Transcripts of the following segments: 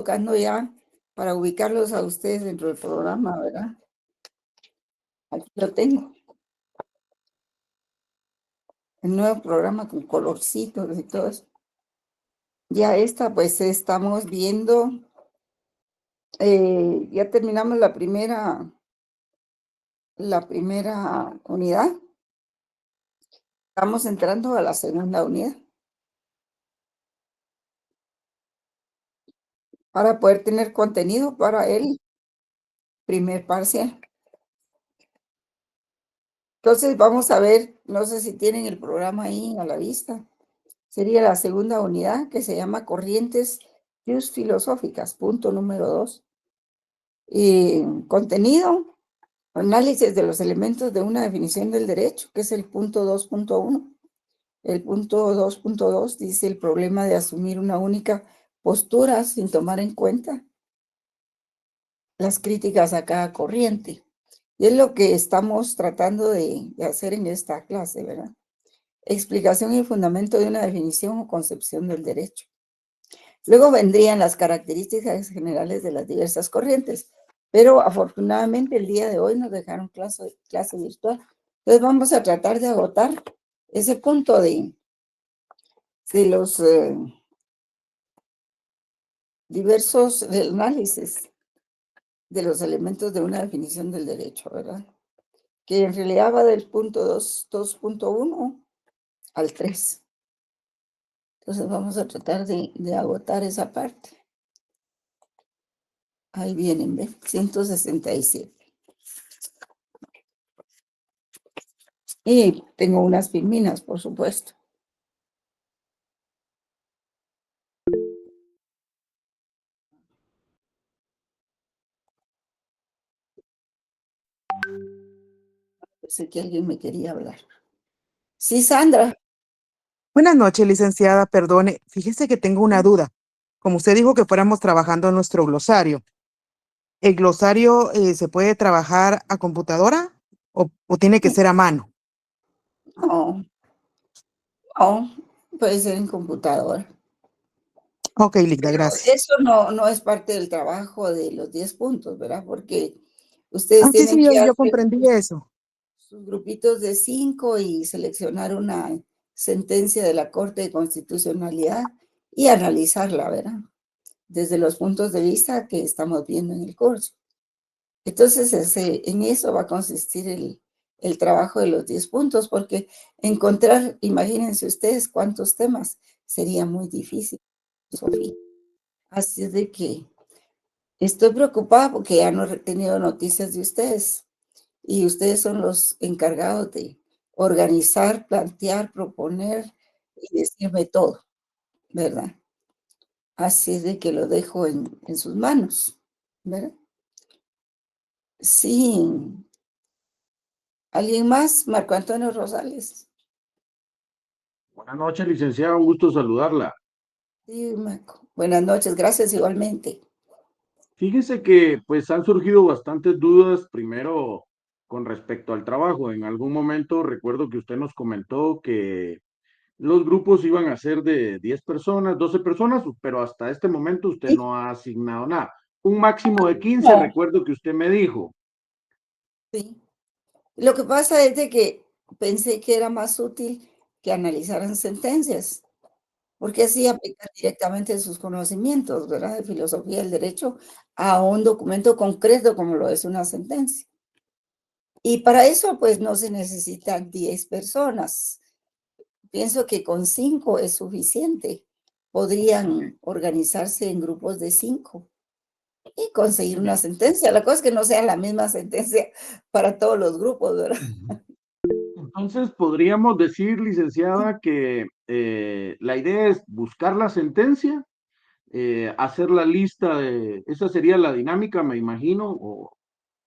Tocando ya para ubicarlos a ustedes dentro del programa, ¿verdad? Aquí lo tengo, el nuevo programa con colorcitos y todo eso. Ya pues estamos viendo, ya terminamos la primera unidad. Estamos entrando a la segunda unidad para poder tener contenido para el primer parcial. Entonces vamos a ver, no sé si tienen el programa ahí a la vista. Sería la segunda unidad que se llama Corrientes Filosóficas, punto número 2. Contenido, análisis de los elementos de una definición del derecho, que es el punto 2.1. El punto 2.2 dice el problema de asumir una única postura sin tomar en cuenta las críticas a cada corriente. Y es lo que estamos tratando de hacer en esta clase, ¿verdad? Explicación y fundamento de una definición o concepción del derecho. Luego vendrían las características generales de las diversas corrientes, pero afortunadamente el día de hoy nos dejaron clase virtual. Entonces vamos a tratar de agotar ese punto de los diversos análisis de los elementos de una definición del derecho, ¿verdad? Que en realidad va del punto 2.1 al 3. Entonces vamos a tratar de agotar esa parte. Ahí vienen, ¿ven? 167. Y tengo unas filminas, por supuesto. Sé que alguien me quería hablar. Sí, Sandra. Buenas noches, licenciada. Perdone, fíjese que tengo una duda. Como usted dijo que fuéramos trabajando en nuestro glosario, ¿el glosario se puede trabajar a computadora o tiene que ser a mano? No, no, puede ser en computadora. Ok, Ligda, Pero gracias. eso no es parte del trabajo de los 10 puntos, ¿verdad? Porque ustedes Sí, tienen sí, que yo hacer comprendí eso. sus grupitos de 5 y seleccionar una sentencia de la Corte de Constitucionalidad y analizarla, ¿verdad? Desde los puntos de vista que estamos viendo en el curso. Entonces, en eso va a consistir el trabajo de los 10 puntos, porque encontrar, imagínense ustedes cuántos temas, sería muy difícil, Sofía. Así es de que estoy preocupada porque ya no he tenido noticias de ustedes y ustedes son los encargados de organizar, plantear, proponer y decirme todo, ¿verdad? Así es de que lo dejo en sus manos, ¿verdad? Sí. ¿Alguien más? Marco Antonio Rosales. Buenas noches, licenciada, un gusto saludarla. Sí, Marco. Buenas noches, gracias igualmente. Fíjese que pues han surgido bastantes dudas, primero con respecto al trabajo. En algún momento recuerdo que usted nos comentó que los grupos iban a ser de 10 personas, 12 personas, pero hasta este momento usted Sí, no ha asignado nada. Un máximo de 15, no, recuerdo que usted me dijo. sí. Lo que pasa es de que pensé que era más útil que analizaran sentencias, porque así aplican directamente sus conocimientos, ¿verdad? De filosofía del derecho a un documento concreto como lo es una sentencia. Y para eso, pues, no se necesitan 10 personas. Pienso que con 5 es suficiente. Podrían organizarse en grupos de 5 y conseguir una Ya. sentencia. La cosa es que no sea la misma sentencia para todos los grupos, ¿verdad? Entonces, podríamos decir, licenciada, que la idea es buscar la sentencia, hacer la lista de, esa sería la dinámica, me imagino, o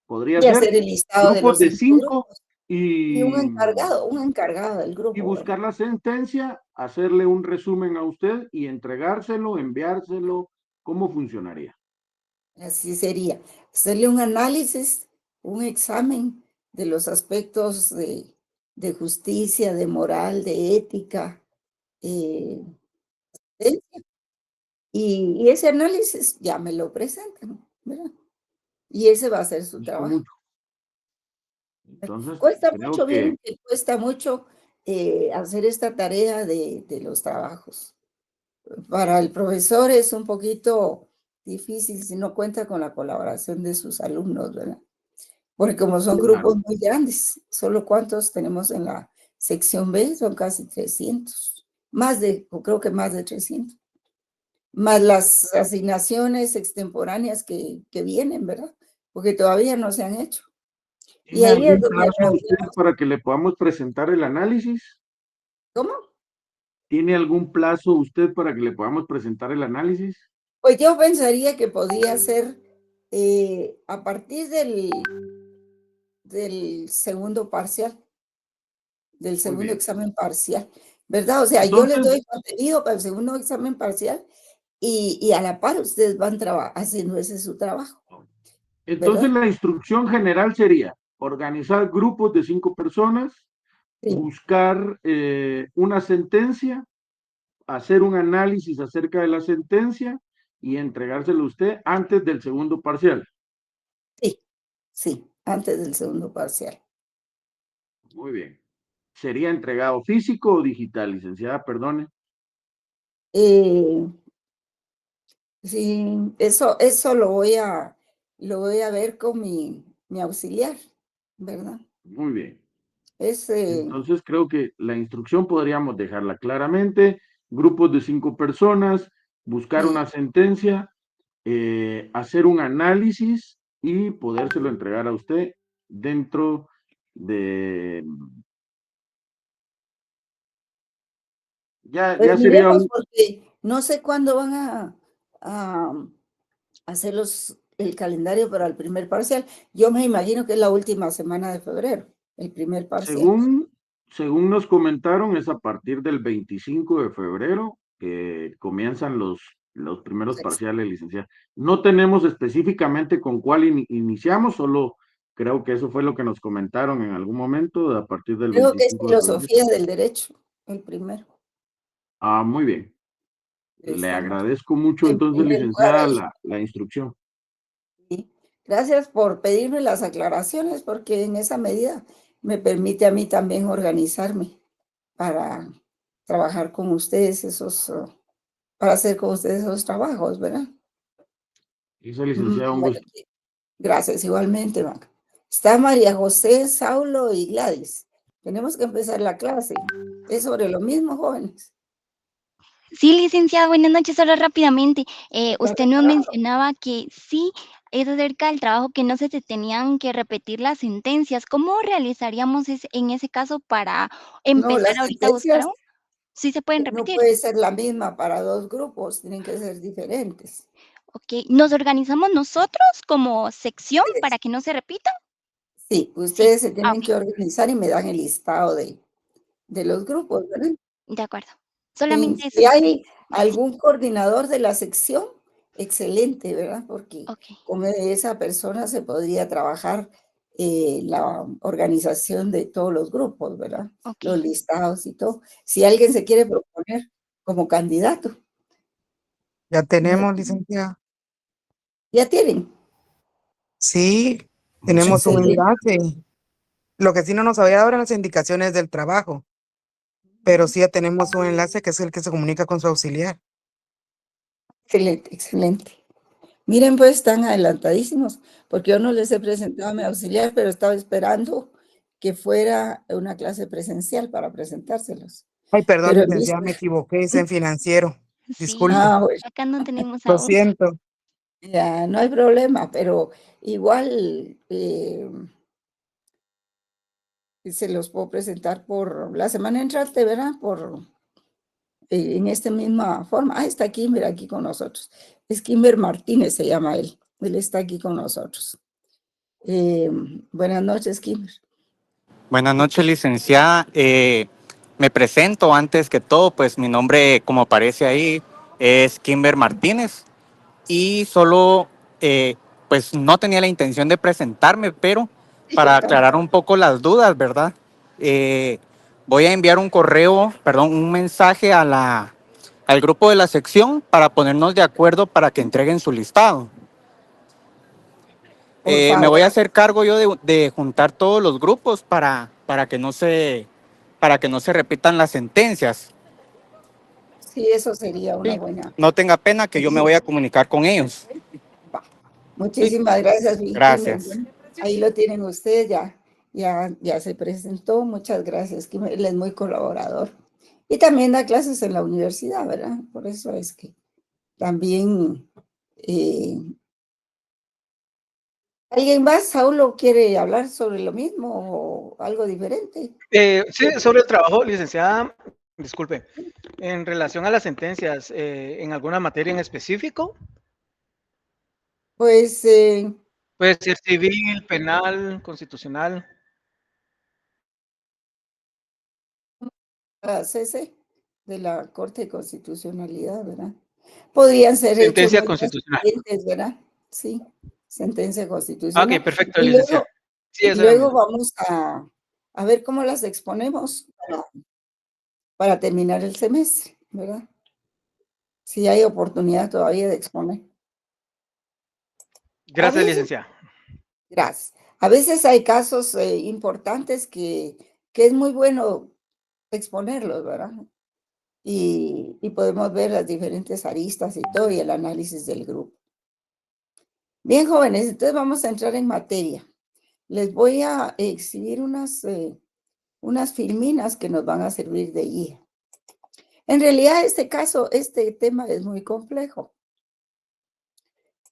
podría Y ser hacer el listado de grupos los de 5 cinco grupos y y, un encargado del y grupo, ¿verdad? buscar la sentencia, hacerle un resumen a usted y entregárselo, enviárselo, ¿cómo funcionaría? Así sería. Hacerle un análisis, un examen de los aspectos de justicia, de moral, de ética, eh, Y ese análisis ya me lo presentan, ¿verdad? Y ese va a ser su Gusto trabajo. mucho. Entonces, Cuesta creo mucho, que bien que cuesta mucho hacer esta tarea de los trabajos. Para el profesor es un poquito difícil si no cuenta con la colaboración de sus alumnos, ¿verdad? Porque como son claro, grupos muy grandes, solo cuántos tenemos en la sección B, son casi 300, más de, o creo que más de 300, más las asignaciones extemporáneas que vienen, ¿verdad? Porque todavía no se han hecho. Y ¿tiene ahí es algún donde plazo usted reunimos, para que le podamos presentar el análisis? ¿cómo? ¿Tiene algún plazo usted para que le podamos presentar el análisis? Pues yo pensaría que podía ser a partir del segundo parcial, del Muy segundo bien. examen parcial, ¿verdad? O sea, yo les Entonces, doy contenido para el segundo examen parcial y a la par ustedes van haciendo ese su trabajo, entonces ¿verdad? la instrucción general sería organizar grupos de 5 personas, Sí, buscar una sentencia, hacer un análisis acerca de la sentencia y entregárselo a usted antes del segundo parcial. sí, sí, antes del segundo parcial. Muy bien. ¿Sería entregado físico o digital, licenciada? Perdone. Eh, sí, eso lo voy a ver con mi auxiliar, ¿verdad? Muy bien. Es, Entonces creo que la instrucción podríamos dejarla claramente, grupos de 5 personas, buscar sí, una sentencia, hacer un análisis y podérselo entregar a usted dentro de, ya, pues ya sería miremos un, porque no sé cuándo van a hacer el calendario para el primer parcial. Yo me imagino que es la última semana de febrero, el primer parcial. según nos comentaron, es a partir del 25 de febrero que comienzan los primeros Pues, parciales, licenciada. No tenemos específicamente con cuál iniciamos, solo creo que eso fue lo que nos comentaron en algún momento, a partir del creo que es 25 de febrero. filosofía del derecho, el primero. Ah, muy bien. Le Estamos agradezco mucho en entonces, primer lugar licenciada, ahí. la instrucción. Sí. Gracias por pedirme las aclaraciones, porque en esa medida me permite a mí también organizarme para trabajar con ustedes para hacer con ustedes esos trabajos, ¿verdad? Dice licenciada, un Bueno, gusto. gracias, igualmente, Maca. Está María José, Saulo y Gladys. Tenemos que empezar la clase. Es sobre lo mismo, jóvenes. Sí, licenciada, buenas noches. Solo rápidamente, Ya usted nos preparado. mencionaba que sí es acerca del trabajo que no se te tenían que repetir las sentencias. ¿Cómo realizaríamos en ese caso para No, empezar las ahorita a buscar sentencias aún? ¿Sí se pueden no repetir? puede ser la misma para dos grupos, tienen que ser diferentes. Okey. ¿Nos organizamos nosotros como sección para que no se repitan? Sí, Sí. ustedes se Ah, tienen que okey. organizar y me dan el listado de los grupos, ¿verdad? De acuerdo. Sí, Solamente eso si le hay decía. algún coordinador de la sección, excelente, ¿verdad? Porque Okey, con esa persona se podría trabajar la organización de todos los grupos, ¿verdad? Los okey. listados y todo. Si alguien se quiere proponer como candidato, Ya me- tenemos, licenciada. ya tienen. Sí, tenemos un Excelente. enlace. Lo que sí no nos había dado eran las indicaciones del trabajo, pero sí ya tenemos un enlace que es el que se comunica con su auxiliar. Excelente, excelente. Miren, pues están adelantadísimos, porque yo no les he presentado a mi auxiliar, pero estaba esperando que fuera una clase presencial para presentárselos. Ay, perdón, Pero en licenciada, vista, me equivoqué, es en sí, financiero. Sí, Disculpe, bueno, acá no tenemos lo aún. siento. ya no hay problema, pero igual se los puedo presentar por la semana entrante, ¿verdad? En esta misma forma. Ah, está Kimber aquí con nosotros. Es Kimber Martínez, se llama él. Él está aquí con nosotros. Eh, Buenas noches, Kimber. Buenas noches, licenciada. Me presento antes que todo, pues mi nombre, como aparece ahí, es Kimber Martínez y solo, pues no tenía la intención de presentarme, pero para aclarar un poco las dudas, ¿verdad? Eh, Voy a enviar un correo, perdón, un mensaje a al grupo de la sección para ponernos de acuerdo para que entreguen su listado. Por Me voy a favor. hacer cargo yo de juntar todos los grupos para que para que no se repitan las sentencias. Sí, eso sería una Sí, buena no tenga pena que yo me medida. voy a comunicar con ellos. Va. Sí, Muchísimas gracias, Kimber. gracias. Bueno, ahí lo tienen ustedes, ya se presentó. Muchas gracias, Kimber. Él es muy colaborador. Y también da clases en la universidad, ¿verdad? Por eso es que también... ¿alguien más, Saulo, quiere hablar sobre lo mismo o algo diferente? Sí, sobre el trabajo, licenciada, disculpe, en relación a las sentencias, ¿en alguna materia en específico? Pues Puede ser civil, penal, constitucional. la CC de la Corte de Constitucionalidad, ¿verdad? Podrían ser hechos Sentencia muy constitucional. recientes, ¿verdad? Sí, sentencia Ah, ok, constitucional. perfecto, Y licenciada. luego, Sí, y eso era mi luego duda. vamos a ver cómo las exponemos para terminar el semestre, ¿verdad? Si hay oportunidad todavía de exponer. A Gracias, veces, licenciada. gracias. A veces hay casos importantes que es muy bueno exponerlos, ¿verdad? Y podemos ver las diferentes aristas y todo, y el análisis del grupo. Bien, jóvenes, entonces vamos a entrar en materia. Les voy a exhibir unas filminas que nos van a servir de guía. En realidad, este tema es muy complejo.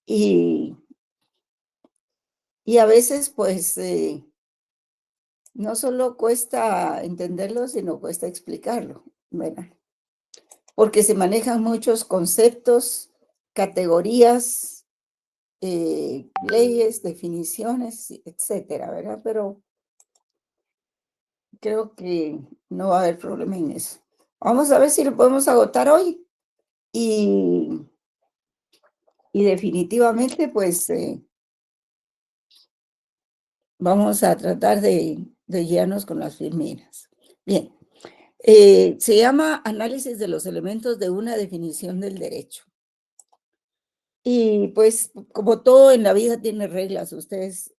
Y a veces, pues, no solo cuesta entenderlo, sino cuesta explicarlo, ¿verdad? Porque se manejan muchos conceptos, categorías, leyes, definiciones, etcétera, ¿verdad? Pero creo que no va a haber problema en eso. Vamos a ver si lo podemos agotar hoy y, definitivamente, pues, vamos a tratar de guiarnos con las filminas. Bien, se llama análisis de los elementos de una definición del derecho. Y pues, como todo en la vida tiene reglas, ustedes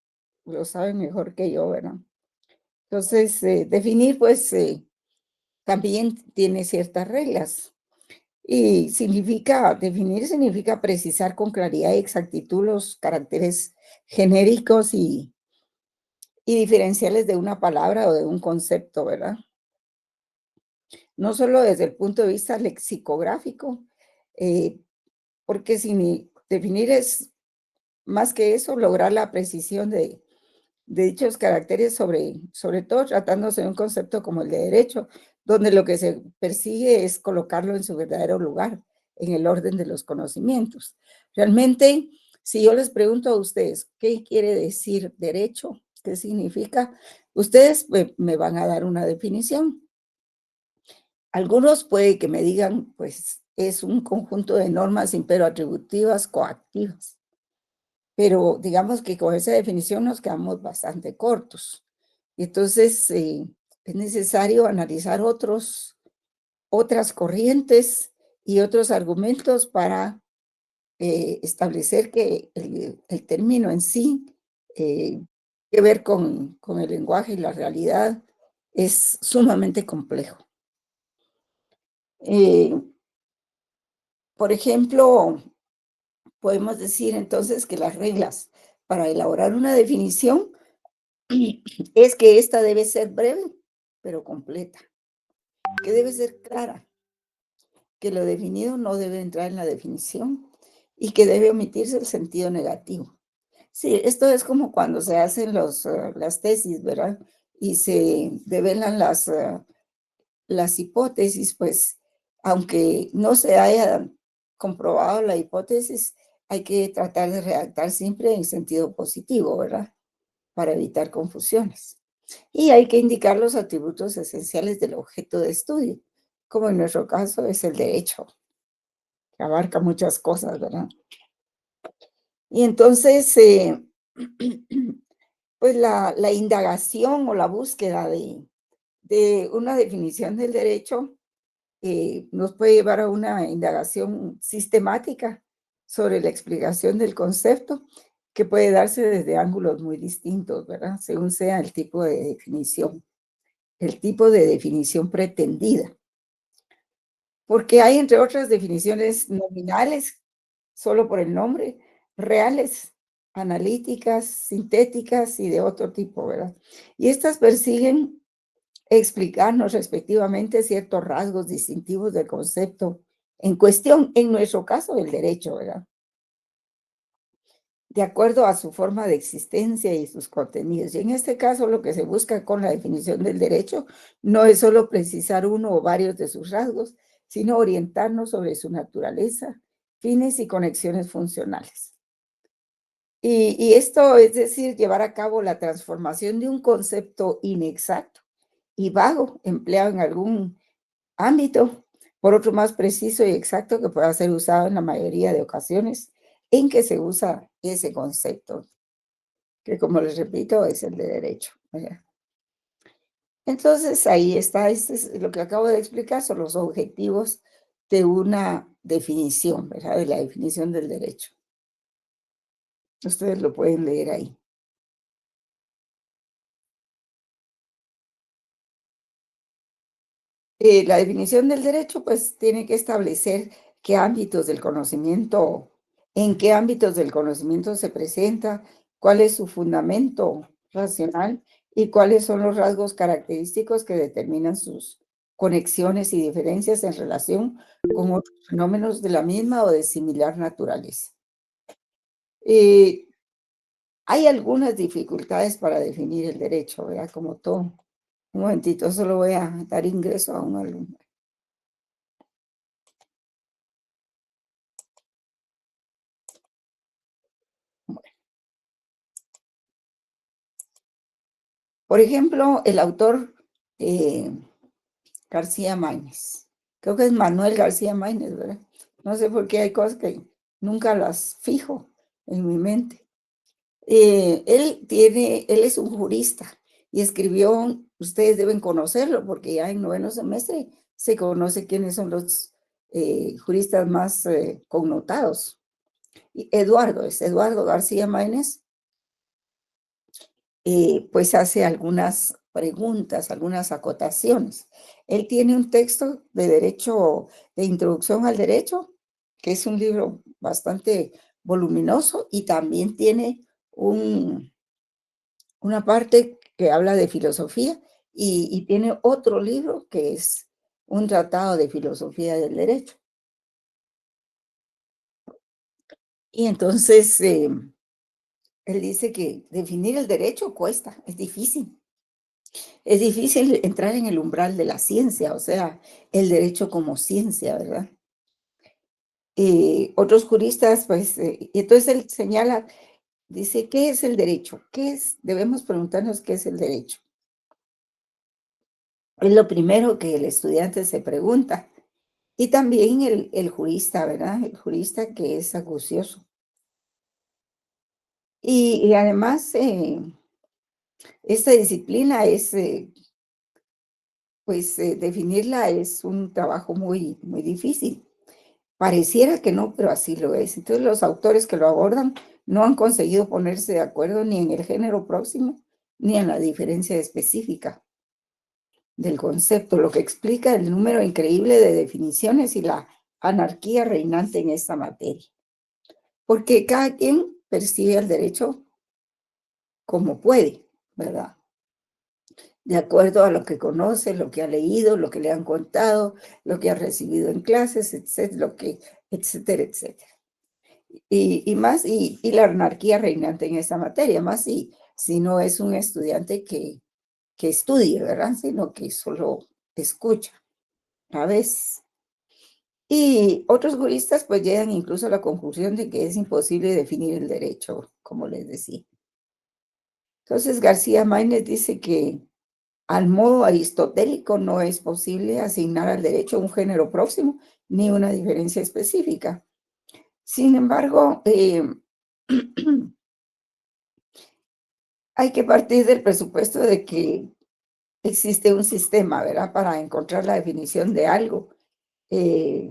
lo saben mejor que yo, ¿verdad? Entonces, definir, pues, también tiene ciertas reglas. Y definir significa precisar con claridad y exactitud los caracteres genéricos y diferenciales de una palabra o de un concepto, ¿verdad? No solo desde el punto de vista lexicográfico, porque definir es más que eso, lograr la precisión de dichos caracteres, sobre todo tratándose de un concepto como el de derecho, donde lo que se persigue es colocarlo en su verdadero lugar, en el orden de los conocimientos. Realmente, si yo les pregunto a ustedes, ¿qué quiere decir derecho? ¿Qué significa? Ustedes me van a dar una definición. Algunos puede que me digan, pues, es un conjunto de normas imperativas coactivas. Pero digamos que con esa definición nos quedamos bastante cortos. Entonces, es necesario analizar otras corrientes y otros argumentos para establecer que el término en sí, que ver con el lenguaje y la realidad, es sumamente complejo. Por ejemplo, podemos decir entonces que las reglas para elaborar una definición es que esta debe ser breve, pero completa, que debe ser clara, que lo definido no debe entrar en la definición y que debe omitirse el sentido negativo. Sí, esto es como cuando se hacen las tesis, ¿verdad? Y se develan las hipótesis, pues, aunque no se haya comprobado la hipótesis, hay que tratar de redactar siempre en sentido positivo, ¿verdad? Para evitar confusiones. Y hay que indicar los atributos esenciales del objeto de estudio, como en nuestro caso es el derecho, que abarca muchas cosas, ¿verdad? Y entonces, pues la indagación o la búsqueda de una definición del derecho nos puede llevar a una indagación sistemática sobre la explicación del concepto, que puede darse desde ángulos muy distintos, ¿verdad? Según sea el tipo de definición pretendida. Porque hay, entre otras, definiciones nominales, solo por el nombre, reales, analíticas, sintéticas y de otro tipo, ¿verdad? Y estas persiguen explicarnos respectivamente ciertos rasgos distintivos del concepto en cuestión, en nuestro caso, el derecho, ¿verdad? De acuerdo a su forma de existencia y sus contenidos. Y en este caso, lo que se busca con la definición del derecho no es solo precisar uno o varios de sus rasgos, sino orientarnos sobre su naturaleza, fines y conexiones funcionales. Y esto es decir, llevar a cabo la transformación de un concepto inexacto y vago, empleado en algún ámbito, por otro más preciso y exacto que pueda ser usado en la mayoría de ocasiones en que se usa ese concepto, que como les repito, es el de derecho, ¿verdad? Entonces, ahí está, este es lo que acabo de explicar, son los objetivos de una definición, ¿verdad? De la definición del derecho. Ustedes lo pueden leer ahí. La definición del derecho, pues, tiene que establecer qué ámbitos del conocimiento, en qué ámbitos del conocimiento se presenta, cuál es su fundamento racional y cuáles son los rasgos característicos que determinan sus conexiones y diferencias en relación con otros fenómenos de la misma o de similar naturaleza. Eh, Hay algunas dificultades para definir el derecho, ¿verdad? Como todo. Un momentito, solo voy a dar ingreso a un alumno. Por ejemplo, el autor García Máinez. Creo que es Manuel García Máinez, ¿verdad? No sé por qué hay cosas que nunca las fijo en mi mente. Él es un jurista y escribió, ustedes deben conocerlo porque ya en noveno semestre se conoce quiénes son los juristas más connotados. Y Eduardo García Máinez, pues hace algunas preguntas, algunas acotaciones. Él tiene un texto de derecho, de introducción al derecho, que es un libro bastante voluminoso y también tiene una parte que habla de filosofía y tiene otro libro que es un tratado de filosofía del derecho. Y entonces, él dice que definir el derecho cuesta, es difícil. Es difícil entrar en el umbral de la ciencia, o sea, el derecho como ciencia, ¿verdad? Otros juristas, pues, y entonces él señala, dice, ¿qué es el derecho? ¿Qué es? Debemos preguntarnos qué es el derecho. Es lo primero que el estudiante se pregunta. Y también el jurista, ¿verdad? El jurista que es acucioso. Y además, esta disciplina es, pues, definirla es un trabajo muy, muy difícil. Pareciera que no, pero así lo es. Entonces, los autores que lo abordan no han conseguido ponerse de acuerdo ni en el género próximo, ni en la diferencia específica del concepto, lo que explica el número increíble de definiciones y la anarquía reinante en esta materia. Porque cada quien percibe el derecho como puede, ¿verdad? De acuerdo a lo que conoce, lo que ha leído, lo que le han contado, lo que ha recibido en clases, etcétera, etcétera, etcétera. Y la anarquía reinante en esta materia, más si no es un estudiante que estudie, ¿verdad? Sino que solo escucha a veces. Y otros juristas pues llegan incluso a la conclusión de que es imposible definir el derecho, como les decía. Entonces García Máinez dice que al modo aristotélico no es posible asignar al derecho un género próximo ni una diferencia específica. Sin embargo, hay que partir del presupuesto de que existe un sistema, ¿verdad? Para encontrar la definición de algo eh,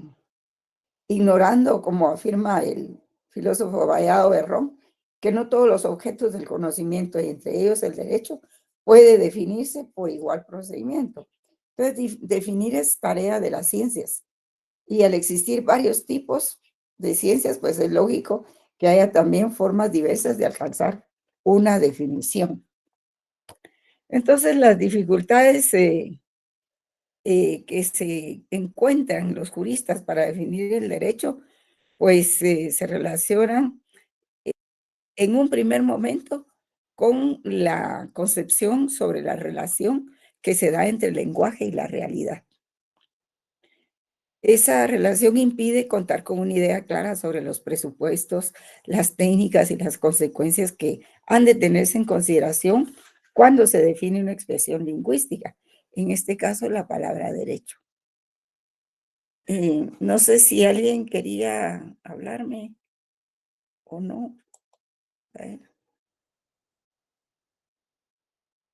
ignorando, como afirma el filósofo Vallado Berrón, que no todos los objetos del conocimiento, y entre ellos el derecho, puede definirse por igual procedimiento. Entonces, definir es tarea de las ciencias. Y al existir varios tipos de ciencias, pues es lógico que haya también formas diversas de alcanzar una definición. Entonces, las dificultades que se encuentran los juristas para definir el derecho, pues se relacionan en un primer momento con la concepción sobre la relación que se da entre el lenguaje y la realidad. Esa relación impide contar con una idea clara sobre los presupuestos, las técnicas y las consecuencias que han de tenerse en consideración cuando se define una expresión lingüística, en este caso la palabra derecho. No sé si alguien quería hablarme o no. A ver.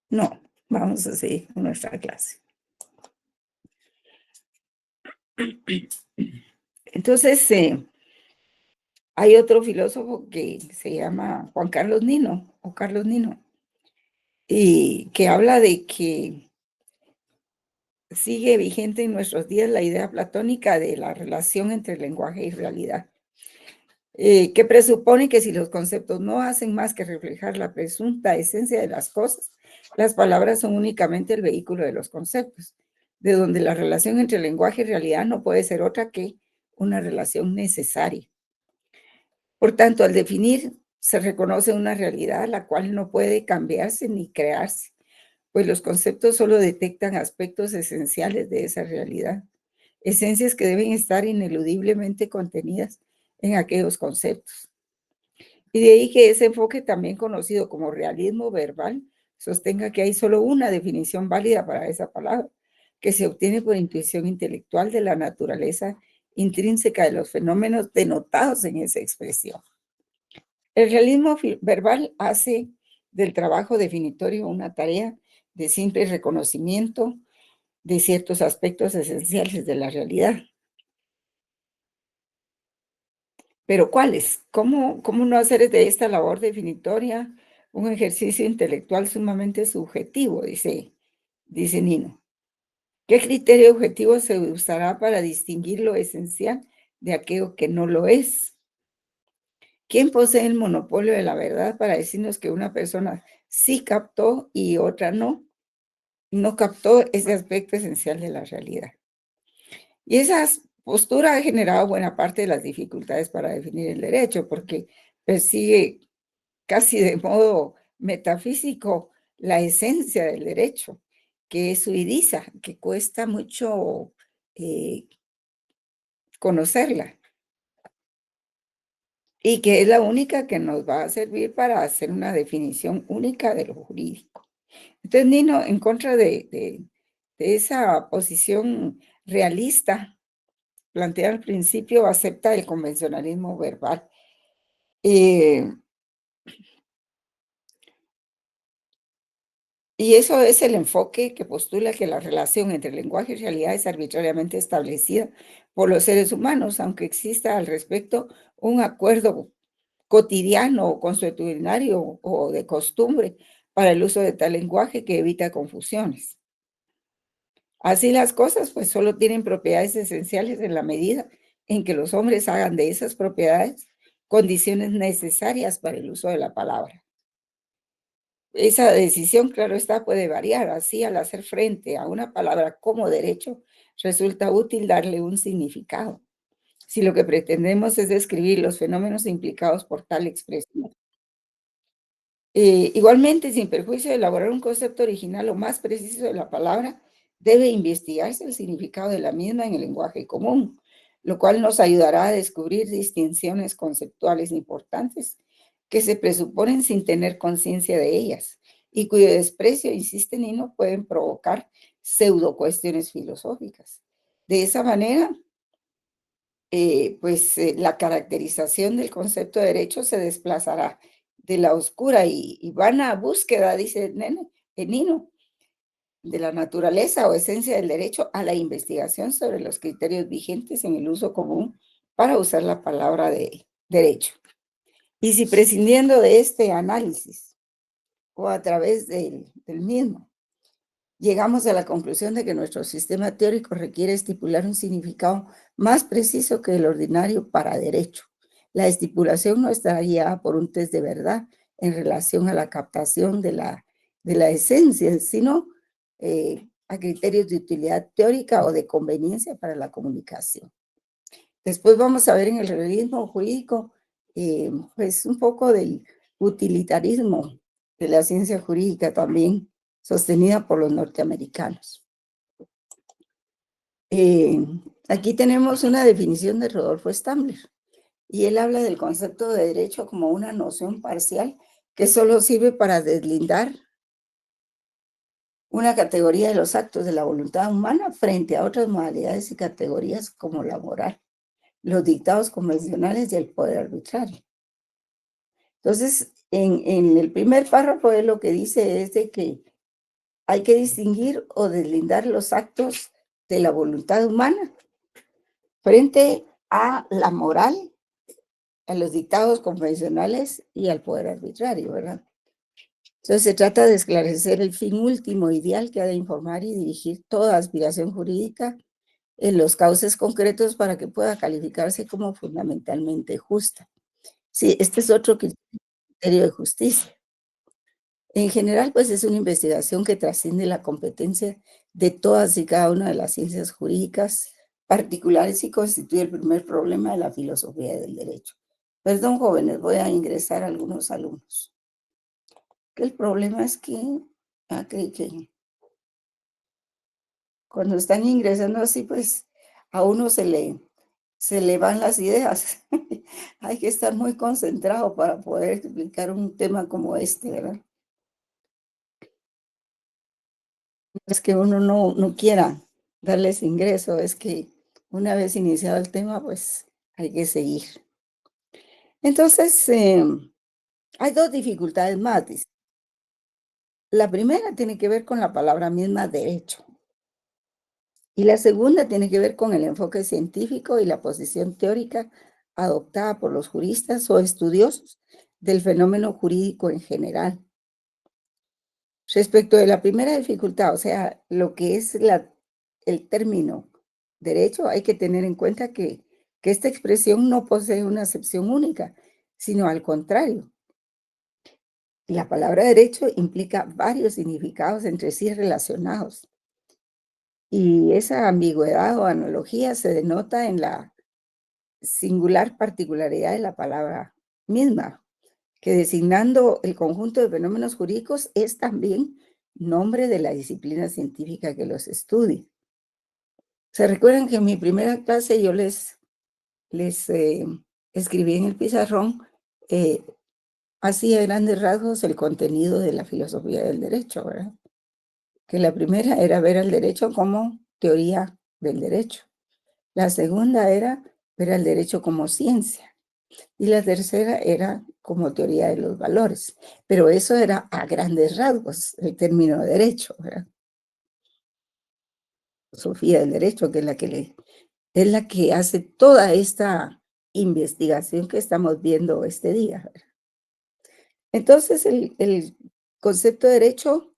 No, vamos a seguir con nuestra clase. Entonces, hay otro filósofo que se llama Juan Carlos Nino, o Carlos Nino, y que habla de que sigue vigente en nuestros días la idea platónica de la relación entre lenguaje y realidad, que presupone que si los conceptos no hacen más que reflejar la presunta esencia de las cosas, las palabras son únicamente el vehículo de los conceptos, de donde la relación entre lenguaje y realidad no puede ser otra que una relación necesaria. Por tanto, al definir, se reconoce una realidad la cual no puede cambiarse ni crearse, pues los conceptos solo detectan aspectos esenciales de esa realidad, esencias que deben estar ineludiblemente contenidas en aquellos conceptos. Y de ahí que ese enfoque, también conocido como realismo verbal, sostenga que hay solo una definición válida para esa palabra, que se obtiene por intuición intelectual de la naturaleza intrínseca de los fenómenos denotados en esa expresión. El realismo verbal hace del trabajo definitorio una tarea de simple reconocimiento de ciertos aspectos esenciales de la realidad. Pero ¿cuáles? ¿Cómo no hacer de esta labor definitoria un ejercicio intelectual sumamente subjetivo? Dice Nino. ¿Qué criterio objetivo se usará para distinguir lo esencial de aquello que no lo es? ¿Quién posee el monopolio de la verdad para decirnos que una persona sí captó y otra no? No captó ese aspecto esencial de la realidad. Y esa postura ha generado buena parte de las dificultades para definir el derecho, porque persigue casi de modo metafísico la esencia del derecho, que es suidiza, que cuesta mucho conocerla y que es la única que nos va a servir para hacer una definición única de lo jurídico. Entonces, Nino, en contra de esa posición realista planteada al principio, acepta el convencionalismo verbal. Y eso es el enfoque que postula que la relación entre lenguaje y realidad es arbitrariamente establecida por los seres humanos, aunque exista al respecto un acuerdo cotidiano o consuetudinario o de costumbre para el uso de tal lenguaje que evita confusiones. Así las cosas, pues solo tienen propiedades esenciales en la medida en que los hombres hagan de esas propiedades condiciones necesarias para el uso de la palabra. Esa decisión, claro está, puede variar. Así, al hacer frente a una palabra como derecho, resulta útil darle un significado. Si lo que pretendemos es describir los fenómenos implicados por tal expresión. Igualmente, sin perjuicio de elaborar un concepto original o más preciso de la palabra, debe investigarse el significado de la misma en el lenguaje común, lo cual nos ayudará a descubrir distinciones conceptuales importantes que se presuponen sin tener conciencia de ellas y cuyo desprecio, insiste Nino, pueden provocar pseudo cuestiones filosóficas. De esa manera, la caracterización del concepto de derecho se desplazará de la oscura y vana búsqueda, dice Nino, de la naturaleza o esencia del derecho a la investigación sobre los criterios vigentes en el uso común para usar la palabra de derecho. Y si prescindiendo de este análisis o a través del mismo, llegamos a la conclusión de que nuestro sistema teórico requiere estipular un significado más preciso que el ordinario para derecho. La estipulación no está guiada por un test de verdad en relación a la captación de la esencia, sino a criterios de utilidad teórica o de conveniencia para la comunicación. Después vamos a ver en el realismo jurídico, pues un poco del utilitarismo de la ciencia jurídica también, sostenida por los norteamericanos. Aquí tenemos una definición de Rodolfo Stambler, y él habla del concepto de derecho como una noción parcial que solo sirve para deslindar una categoría de los actos de la voluntad humana frente a otras modalidades y categorías como la moral, los dictados convencionales y el poder arbitrario. Entonces, en el primer párrafo él lo que dice es de que hay que distinguir o deslindar los actos de la voluntad humana frente a la moral, a los dictados convencionales y al poder arbitrario, ¿verdad? Entonces se trata de esclarecer el fin último ideal que ha de informar y dirigir toda aspiración jurídica en los cauces concretos para que pueda calificarse como fundamentalmente justa. Sí, este es otro criterio de justicia. En general, pues es una investigación que trasciende la competencia de todas y cada una de las ciencias jurídicas particulares y constituye el primer problema de la filosofía del derecho. Perdón, jóvenes, voy a ingresar a algunos alumnos. El problema es que, creí que cuando están ingresando así, pues a uno se le van las ideas. Hay que estar muy concentrado para poder explicar un tema como este, ¿verdad? Es que uno no quiera darles ingreso, es que una vez iniciado el tema, pues hay que seguir. Entonces, hay dos dificultades más, dice. La primera tiene que ver con la palabra misma derecho. Y la segunda tiene que ver con el enfoque científico y la posición teórica adoptada por los juristas o estudiosos del fenómeno jurídico en general. Respecto de la primera dificultad, o sea, lo que es el término derecho, hay que tener en cuenta que esta expresión no posee una acepción única, sino al contrario. La palabra derecho implica varios significados entre sí relacionados. Y esa ambigüedad o analogía se denota en la singular particularidad de la palabra misma, que designando el conjunto de fenómenos jurídicos es también nombre de la disciplina científica que los estudia. ¿Se recuerdan que en mi primera clase yo les escribí en el pizarrón así a grandes rasgos el contenido de la filosofía del derecho, ¿verdad? Que la primera era ver al derecho como teoría del derecho. La segunda era ver al derecho como ciencia. Y la tercera era como teoría de los valores. Pero eso era a grandes rasgos el término derecho, ¿verdad? Filosofía del derecho, que es la que hace toda esta investigación que estamos viendo este día, ¿verdad? Entonces, el concepto de derecho,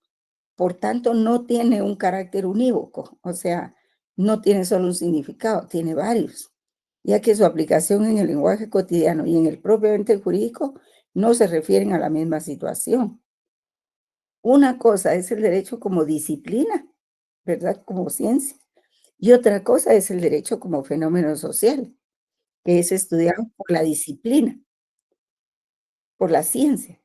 por tanto, no tiene un carácter unívoco, o sea, no tiene solo un significado, tiene varios, ya que su aplicación en el lenguaje cotidiano y en el propiamente jurídico no se refieren a la misma situación. Una cosa es el derecho como disciplina, ¿verdad? Como ciencia. Y otra cosa es el derecho como fenómeno social, que es estudiado por la disciplina, por la ciencia,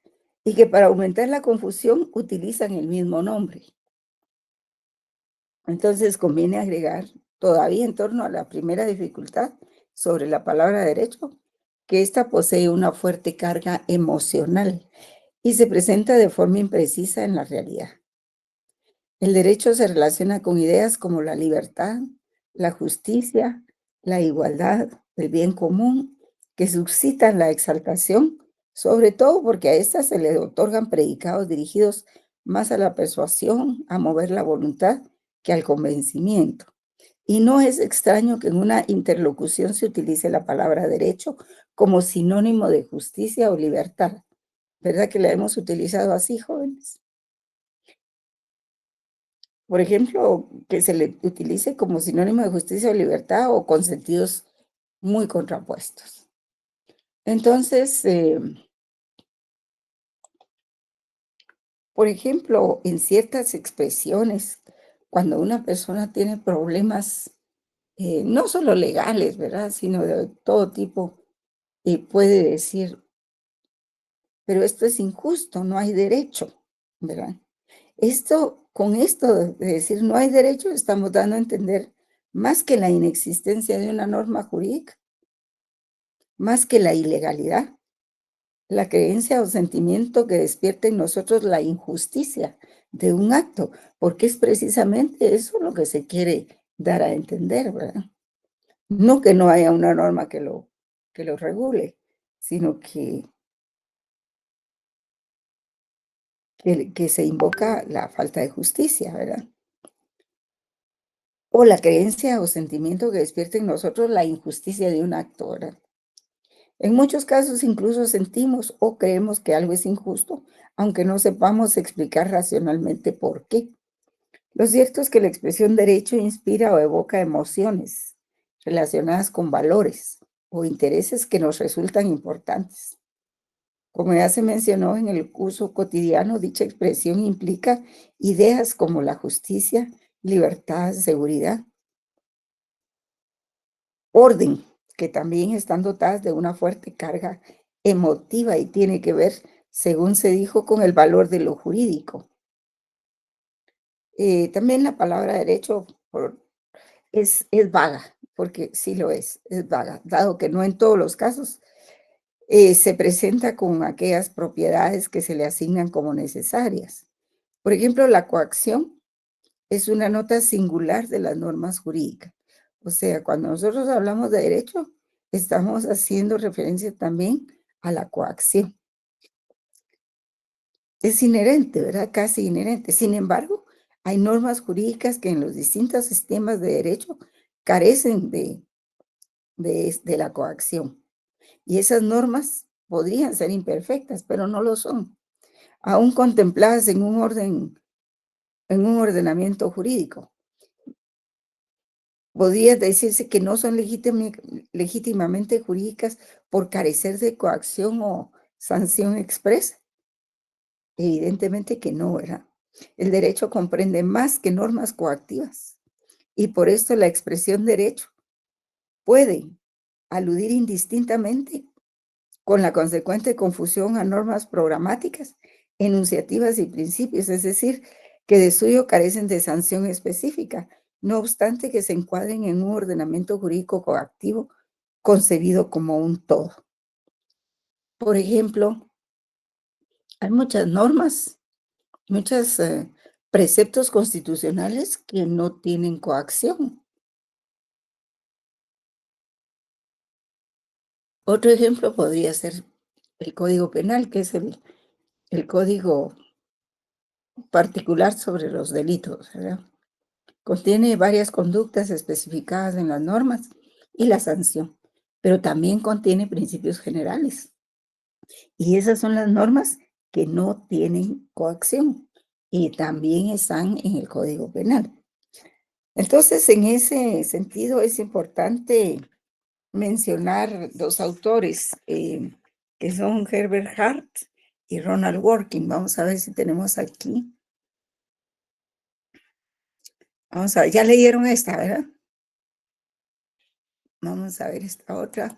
y que para aumentar la confusión utilizan el mismo nombre. Entonces conviene agregar todavía en torno a la primera dificultad sobre la palabra derecho, que ésta posee una fuerte carga emocional y se presenta de forma imprecisa en la realidad. El derecho se relaciona con ideas como la libertad, la justicia, la igualdad, el bien común, que suscitan la exaltación, sobre todo porque a estas se le otorgan predicados dirigidos más a la persuasión, a mover la voluntad, que al convencimiento. Y no es extraño que en una interlocución se utilice la palabra derecho como sinónimo de justicia o libertad. ¿Verdad que la hemos utilizado así, jóvenes? Por ejemplo, que se le utilice como sinónimo de justicia o libertad o con sentidos muy contrapuestos. Entonces, por ejemplo, en ciertas expresiones, cuando una persona tiene problemas, no solo legales, ¿verdad? Sino de todo tipo, puede decir, pero esto es injusto, no hay derecho, ¿verdad? Con esto de decir no hay derecho, estamos dando a entender más que la inexistencia de una norma jurídica, más que la ilegalidad, la creencia o sentimiento que despierta en nosotros la injusticia de un acto, porque es precisamente eso lo que se quiere dar a entender, ¿verdad? No que no haya una norma que lo regule, sino que se invoca la falta de justicia, ¿verdad? O la creencia o sentimiento que despierta en nosotros la injusticia de un acto, ¿verdad? En muchos casos incluso sentimos o creemos que algo es injusto, aunque no sepamos explicar racionalmente por qué. Lo cierto es que la expresión derecho inspira o evoca emociones relacionadas con valores o intereses que nos resultan importantes. Como ya se mencionó en el uso cotidiano, dicha expresión implica ideas como la justicia, libertad, seguridad, orden, que también están dotadas de una fuerte carga emotiva y tiene que ver, según se dijo, con el valor de lo jurídico. También la palabra derecho es vaga, porque sí lo es vaga, dado que no en todos los casos se presenta con aquellas propiedades que se le asignan como necesarias. Por ejemplo, la coacción es una nota singular de las normas jurídicas. O sea, cuando nosotros hablamos de derecho, estamos haciendo referencia también a la coacción. Es inherente, ¿verdad? Casi inherente. Sin embargo, hay normas jurídicas que en los distintos sistemas de derecho carecen de la coacción. Y esas normas podrían ser imperfectas, pero no lo son, aún contempladas en un ordenamiento jurídico. Podría decirse que no son legítimamente jurídicas por carecer de coacción o sanción expresa. Evidentemente que no, ¿verdad? El derecho comprende más que normas coactivas y por esto la expresión derecho puede aludir indistintamente con la consecuente confusión a normas programáticas, enunciativas y principios, es decir, que de suyo carecen de sanción específica, no obstante que se encuadren en un ordenamiento jurídico coactivo concebido como un todo. Por ejemplo, hay muchas normas, muchos preceptos constitucionales que no tienen coacción. Otro ejemplo podría ser el Código Penal, que es el código particular sobre los delitos, ¿verdad? Contiene varias conductas especificadas en las normas y la sanción, pero también contiene principios generales. Y esas son las normas que no tienen coacción y también están en el Código Penal. Entonces, en ese sentido, es importante mencionar dos autores que son Herbert Hart y Ronald Working. Vamos a ver si tenemos aquí. Vamos a ver, ya leyeron esta, ¿verdad? Vamos a ver esta otra.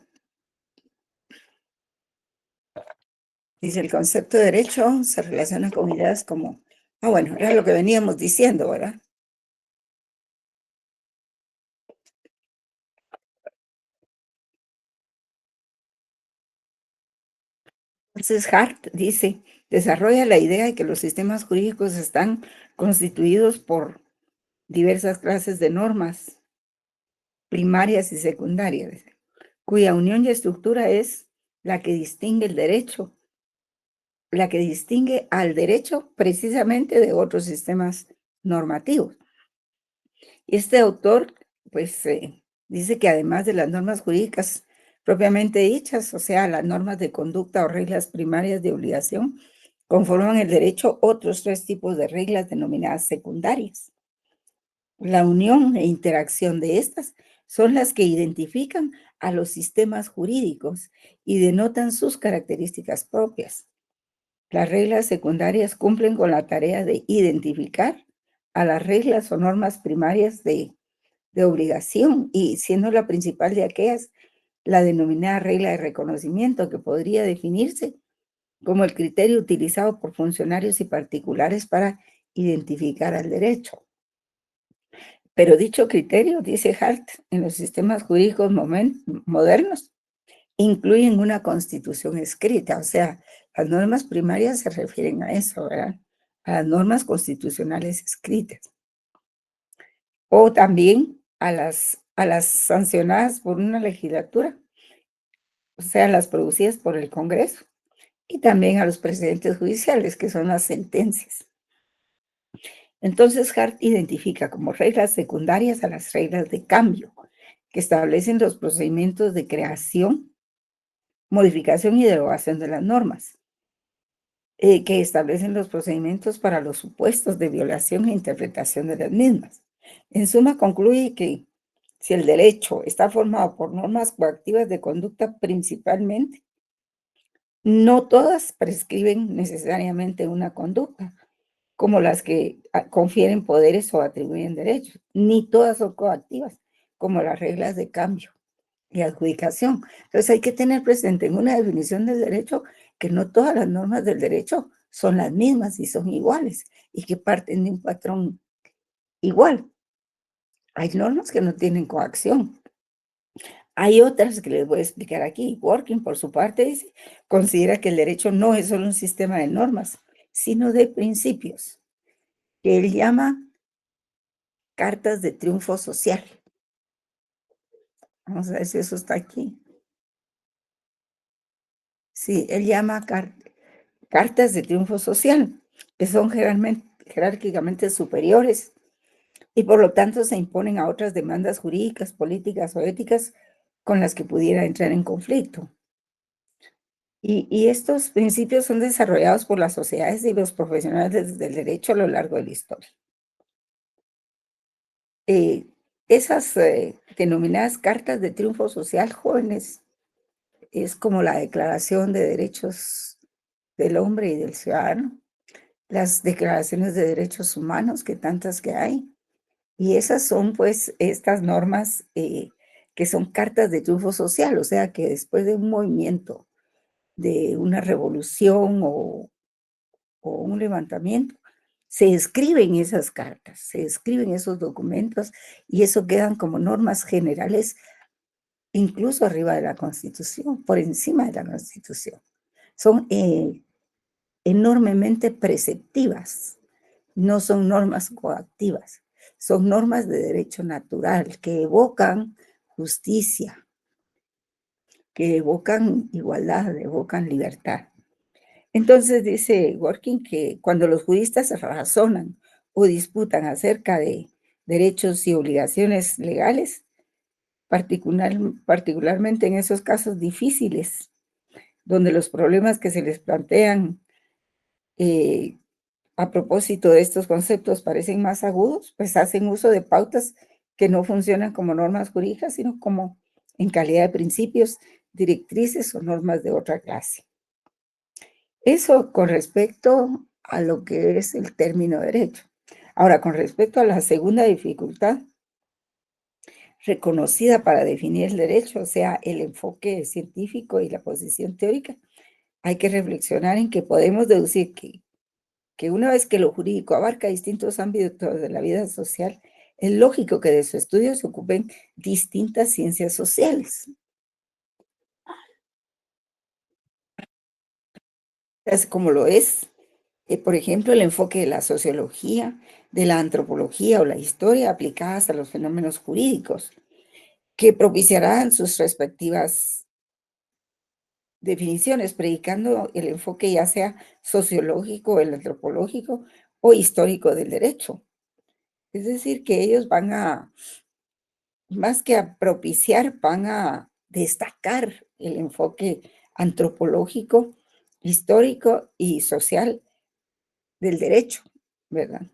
Dice, el concepto de derecho se relaciona con ideas como, bueno, era lo que veníamos diciendo, ¿verdad? Entonces, Hart dice, desarrolla la idea de que los sistemas jurídicos están constituidos por diversas clases de normas primarias y secundarias, cuya unión y estructura es la que distingue el derecho la que distingue al derecho precisamente de otros sistemas normativos. Este autor, pues, dice que además de las normas jurídicas propiamente dichas, o sea, las normas de conducta o reglas primarias de obligación, conforman el derecho otros 3 tipos de reglas denominadas secundarias. La unión e interacción de estas son las que identifican a los sistemas jurídicos y denotan sus características propias. Las reglas secundarias cumplen con la tarea de identificar a las reglas o normas primarias de obligación y siendo la principal de aquellas la denominada regla de reconocimiento, que podría definirse como el criterio utilizado por funcionarios y particulares para identificar al derecho. Pero dicho criterio, dice Hart, en los sistemas jurídicos modernos, incluyen una constitución escrita, o sea, las normas primarias se refieren a eso, ¿verdad? A las normas constitucionales escritas. O también a las sancionadas por una legislatura, o sea, las producidas por el Congreso, y también a los precedentes judiciales, que son las sentencias. Entonces, Hart identifica como reglas secundarias a las reglas de cambio, que establecen los procedimientos de creación, modificación y derogación de las normas, que establecen los procedimientos para los supuestos de violación e interpretación de las mismas. En suma, concluye que si el derecho está formado por normas coactivas de conducta principalmente, no todas prescriben necesariamente una conducta, como las que confieren poderes o atribuyen derechos, ni todas son coactivas, como las reglas de cambio y adjudicación. Entonces hay que tener presente en una definición del derecho que no todas las normas del derecho son las mismas y son iguales y que parten de un patrón igual. Hay normas que no tienen coacción. Hay otras que les voy a explicar aquí. Working, por su parte, dice, considera que el derecho no es solo un sistema de normas, sino de principios, que él llama cartas de triunfo social. Vamos a ver si eso está aquí. Sí, él llama cartas de triunfo social, que son jerárquicamente superiores y por lo tanto se imponen a otras demandas jurídicas, políticas o éticas con las que pudiera entrar en conflicto. Y estos principios son desarrollados por las sociedades y los profesionales del derecho a lo largo de la historia. Esas denominadas cartas de triunfo social, jóvenes, es como la Declaración de Derechos del Hombre y del Ciudadano, las declaraciones de derechos humanos, que tantas que hay, y esas son pues estas normas que son cartas de triunfo social, o sea que después de un movimiento, de una revolución o un levantamiento, se escriben esas cartas, se escriben esos documentos y eso quedan como normas generales, incluso arriba de la Constitución, por encima de la Constitución. Son enormemente preceptivas, no son normas coactivas, son normas de derecho natural que evocan justicia, que evocan igualdad, evocan libertad. Entonces dice Working que cuando los juristas razonan o disputan acerca de derechos y obligaciones legales, particularmente en esos casos difíciles, donde los problemas que se les plantean a propósito de estos conceptos parecen más agudos, pues hacen uso de pautas que no funcionan como normas jurídicas, sino como en calidad de principios, directrices o normas de otra clase. Eso con respecto a lo que es el término derecho. Ahora, con respecto a la segunda dificultad reconocida para definir el derecho, o sea, el enfoque científico y la posición teórica, hay que reflexionar en que podemos deducir que una vez que lo jurídico abarca distintos ámbitos de la vida social, es lógico que de su estudio se ocupen distintas ciencias sociales. Es como lo es, por ejemplo, el enfoque de la sociología, de la antropología o la historia aplicadas a los fenómenos jurídicos, que propiciarán sus respectivas definiciones, predicando el enfoque ya sea sociológico, el antropológico o histórico del derecho. Es decir, que ellos van a, más que a propiciar, van a destacar el enfoque antropológico, histórico y social del derecho, ¿verdad?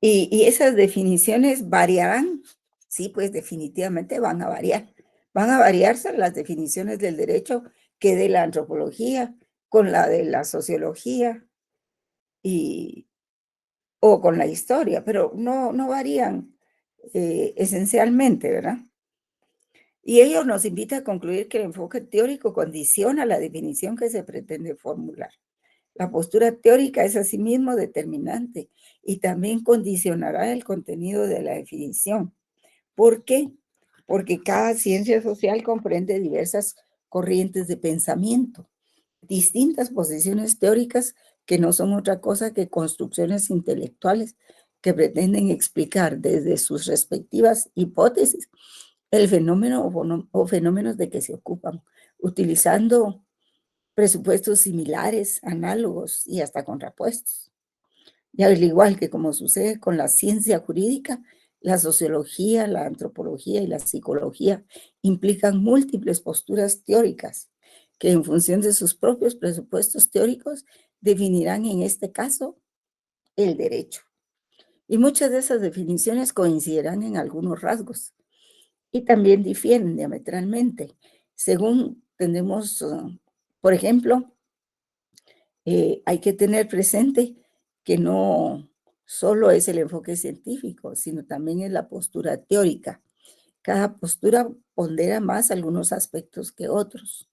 Y esas definiciones variarán, sí, pues definitivamente van a variar. Van a variarse las definiciones del derecho que de la antropología con la de la sociología y, o con la historia, pero no varían esencialmente, ¿verdad? Y ello nos invita a concluir que el enfoque teórico condiciona la definición que se pretende formular. La postura teórica es asimismo determinante y también condicionará el contenido de la definición. ¿Por qué? Porque cada ciencia social comprende diversas corrientes de pensamiento, distintas posiciones teóricas que no son otra cosa que construcciones intelectuales que pretenden explicar desde sus respectivas hipótesis el fenómeno o fenómenos de que se ocupan, utilizando presupuestos similares, análogos y hasta contrapuestos. Y al igual que como sucede con la ciencia jurídica, la sociología, la antropología y la psicología implican múltiples posturas teóricas que en función de sus propios presupuestos teóricos definirán en este caso el derecho. Y muchas de esas definiciones coincidirán en algunos rasgos y también difieren diametralmente. Según tenemos, por ejemplo, hay que tener presente que no solo es el enfoque científico, sino también es la postura teórica. Cada postura pondera más algunos aspectos que otros,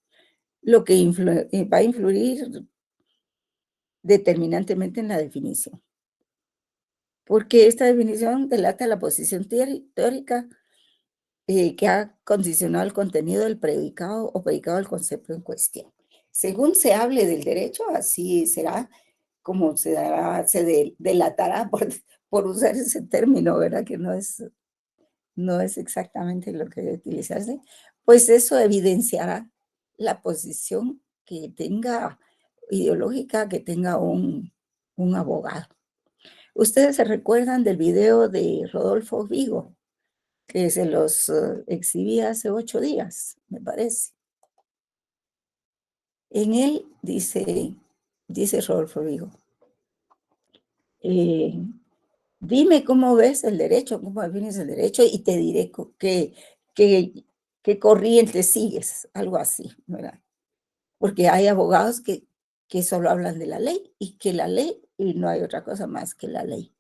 lo que va a influir determinantemente en la definición, porque esta definición delata la posición teórica que ha condicionado el contenido del predicado o predicado del concepto en cuestión. Según se hable del derecho, así será como se dará, delatará por usar ese término, ¿verdad? Que no es exactamente lo que debe utilizarse, pues eso evidenciará la posición que tenga ideológica, que tenga un abogado. Ustedes se recuerdan del video de Rodolfo Vigo, que se los exhibí hace 8 días, me parece. En él dice Rodolfo Vigo, dime cómo ves el derecho, cómo defines el derecho y te diré qué corriente sigues, algo así, ¿verdad? Porque hay abogados que solo hablan de la ley y que la ley y no hay otra cosa más que la ley.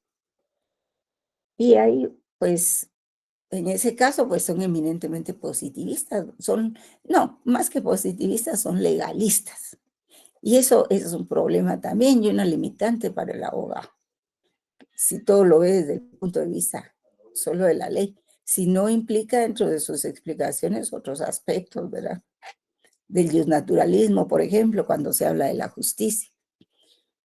Y ahí, pues, en ese caso, pues son eminentemente positivistas, no, más que positivistas, son legalistas. Y eso es un problema también y una limitante para el abogado. Si todo lo ve desde el punto de vista solo de la ley, si no implica dentro de sus explicaciones otros aspectos, ¿verdad? Del justnaturalismo, por ejemplo, cuando se habla de la justicia.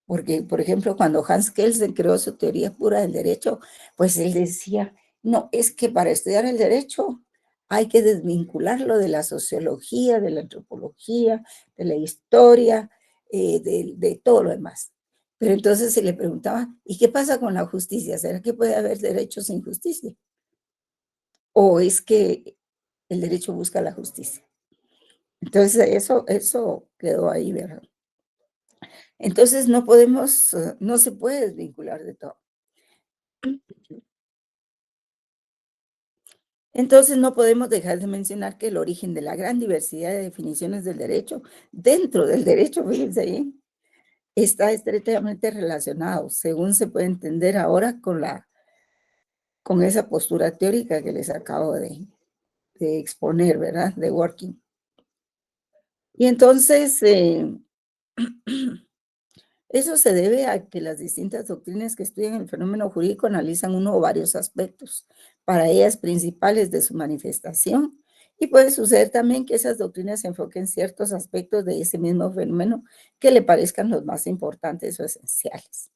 Porque, por ejemplo, cuando Hans Kelsen creó su teoría pura del derecho, pues él decía, no, es que para estudiar el derecho hay que desvincularlo de la sociología, de la antropología, de la historia, de todo lo demás. Pero entonces se le preguntaba, ¿y qué pasa con la justicia? ¿Será que puede haber derecho sin justicia? ¿O es que el derecho busca la justicia? Entonces eso quedó ahí, ¿verdad? Entonces no podemos, no se puede desvincular de todo. Entonces no podemos dejar de mencionar que el origen de la gran diversidad de definiciones del derecho, dentro del derecho, fíjense ahí, está estrechamente relacionado, según se puede entender ahora con esa postura teórica que les acabo de exponer, ¿verdad? De Working. Y entonces, eso se debe a que las distintas doctrinas que estudian el fenómeno jurídico analizan uno o varios aspectos, para ellas principales de su manifestación, y puede suceder también que esas doctrinas se enfoquen ciertos aspectos de ese mismo fenómeno que le parezcan los más importantes o esenciales.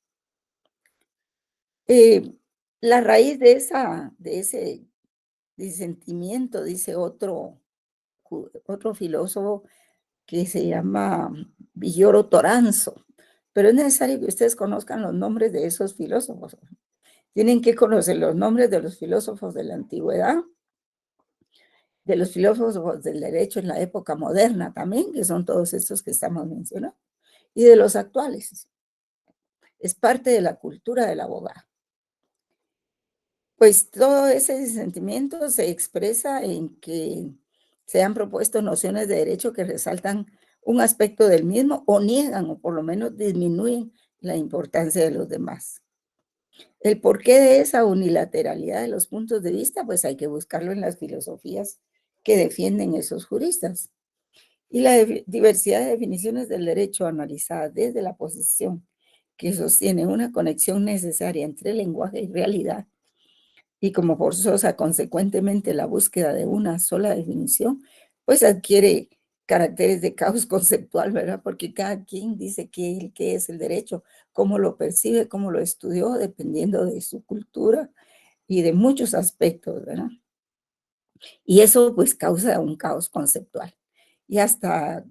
La raíz de ese disentimiento, dice otro otro filósofo que se llama Villoro Toranzo, pero es necesario que ustedes conozcan los nombres de esos filósofos. Tienen que conocer los nombres de los filósofos de la antigüedad, de los filósofos del derecho en la época moderna también, que son todos estos que estamos mencionando, y de los actuales. Es parte de la cultura del abogado. Pues todo ese sentimiento se expresa en que se han propuesto nociones de derecho que resaltan un aspecto del mismo o niegan o por lo menos disminuyen la importancia de los demás. El porqué de esa unilateralidad de los puntos de vista, pues hay que buscarlo en las filosofías que defienden esos juristas. Y la diversidad de definiciones del derecho analizadas desde la posición que sostiene una conexión necesaria entre lenguaje y realidad, y como forzosa consecuentemente la búsqueda de una sola definición, pues adquiere caracteres de caos conceptual, ¿verdad? Porque cada quien dice qué es el derecho, cómo lo percibe, cómo lo estudió, dependiendo de su cultura y de muchos aspectos, ¿verdad? Y eso pues causa un caos conceptual. Y hasta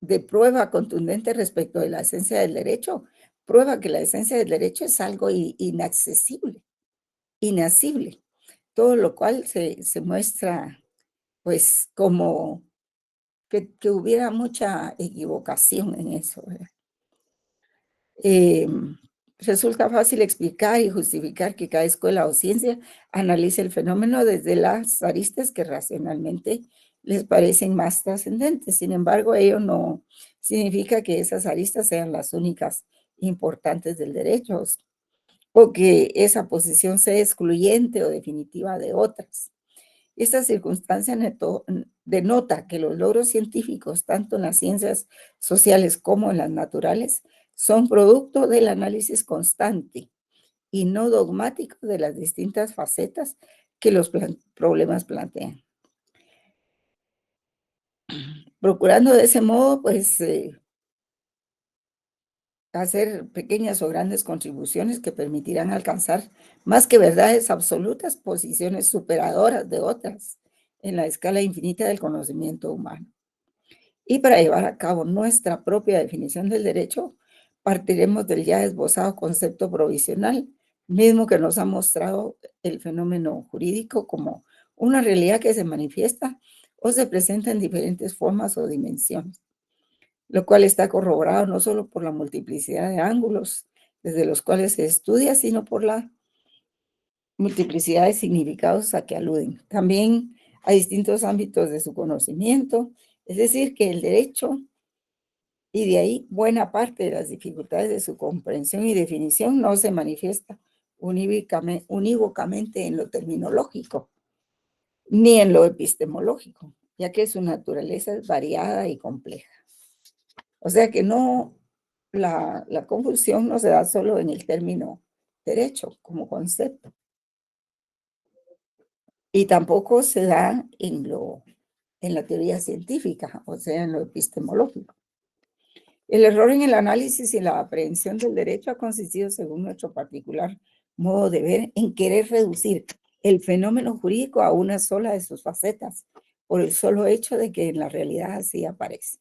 de prueba contundente respecto de la esencia del derecho, prueba que la esencia del derecho es algo inaccesible, inasible, todo lo cual se muestra pues como que hubiera mucha equivocación en eso, ¿verdad? Resulta fácil explicar y justificar que cada escuela o ciencia analice el fenómeno desde las aristas que racionalmente les parecen más trascendentes. Sin embargo, ello no significa que esas aristas sean las únicas importantes del derecho o que esa posición sea excluyente o definitiva de otras. Esta circunstancia denota que los logros científicos, tanto en las ciencias sociales como en las naturales, son producto del análisis constante y no dogmático de las distintas facetas que los problemas plantean. Procurando de ese modo, pues, hacer pequeñas o grandes contribuciones que permitirán alcanzar más que verdades absolutas, posiciones superadoras de otras en la escala infinita del conocimiento humano. Y para llevar a cabo nuestra propia definición del derecho, partiremos del ya esbozado concepto provisional, mismo que nos ha mostrado el fenómeno jurídico como una realidad que se manifiesta o se presenta en diferentes formas o dimensiones, lo cual está corroborado no solo por la multiplicidad de ángulos desde los cuales se estudia, sino por la multiplicidad de significados a que aluden. También a distintos ámbitos de su conocimiento, es decir, que el derecho, y de ahí buena parte de las dificultades de su comprensión y definición, no se manifiesta unívocamente en lo terminológico, ni en lo epistemológico, ya que su naturaleza es variada y compleja. O sea que no, la confusión no se da solo en el término derecho como concepto, y tampoco se da en la teoría científica, o sea, en lo epistemológico. El error en el análisis y la aprehensión del derecho ha consistido, según nuestro particular modo de ver, en querer reducir el fenómeno jurídico a una sola de sus facetas, por el solo hecho de que en la realidad así aparece.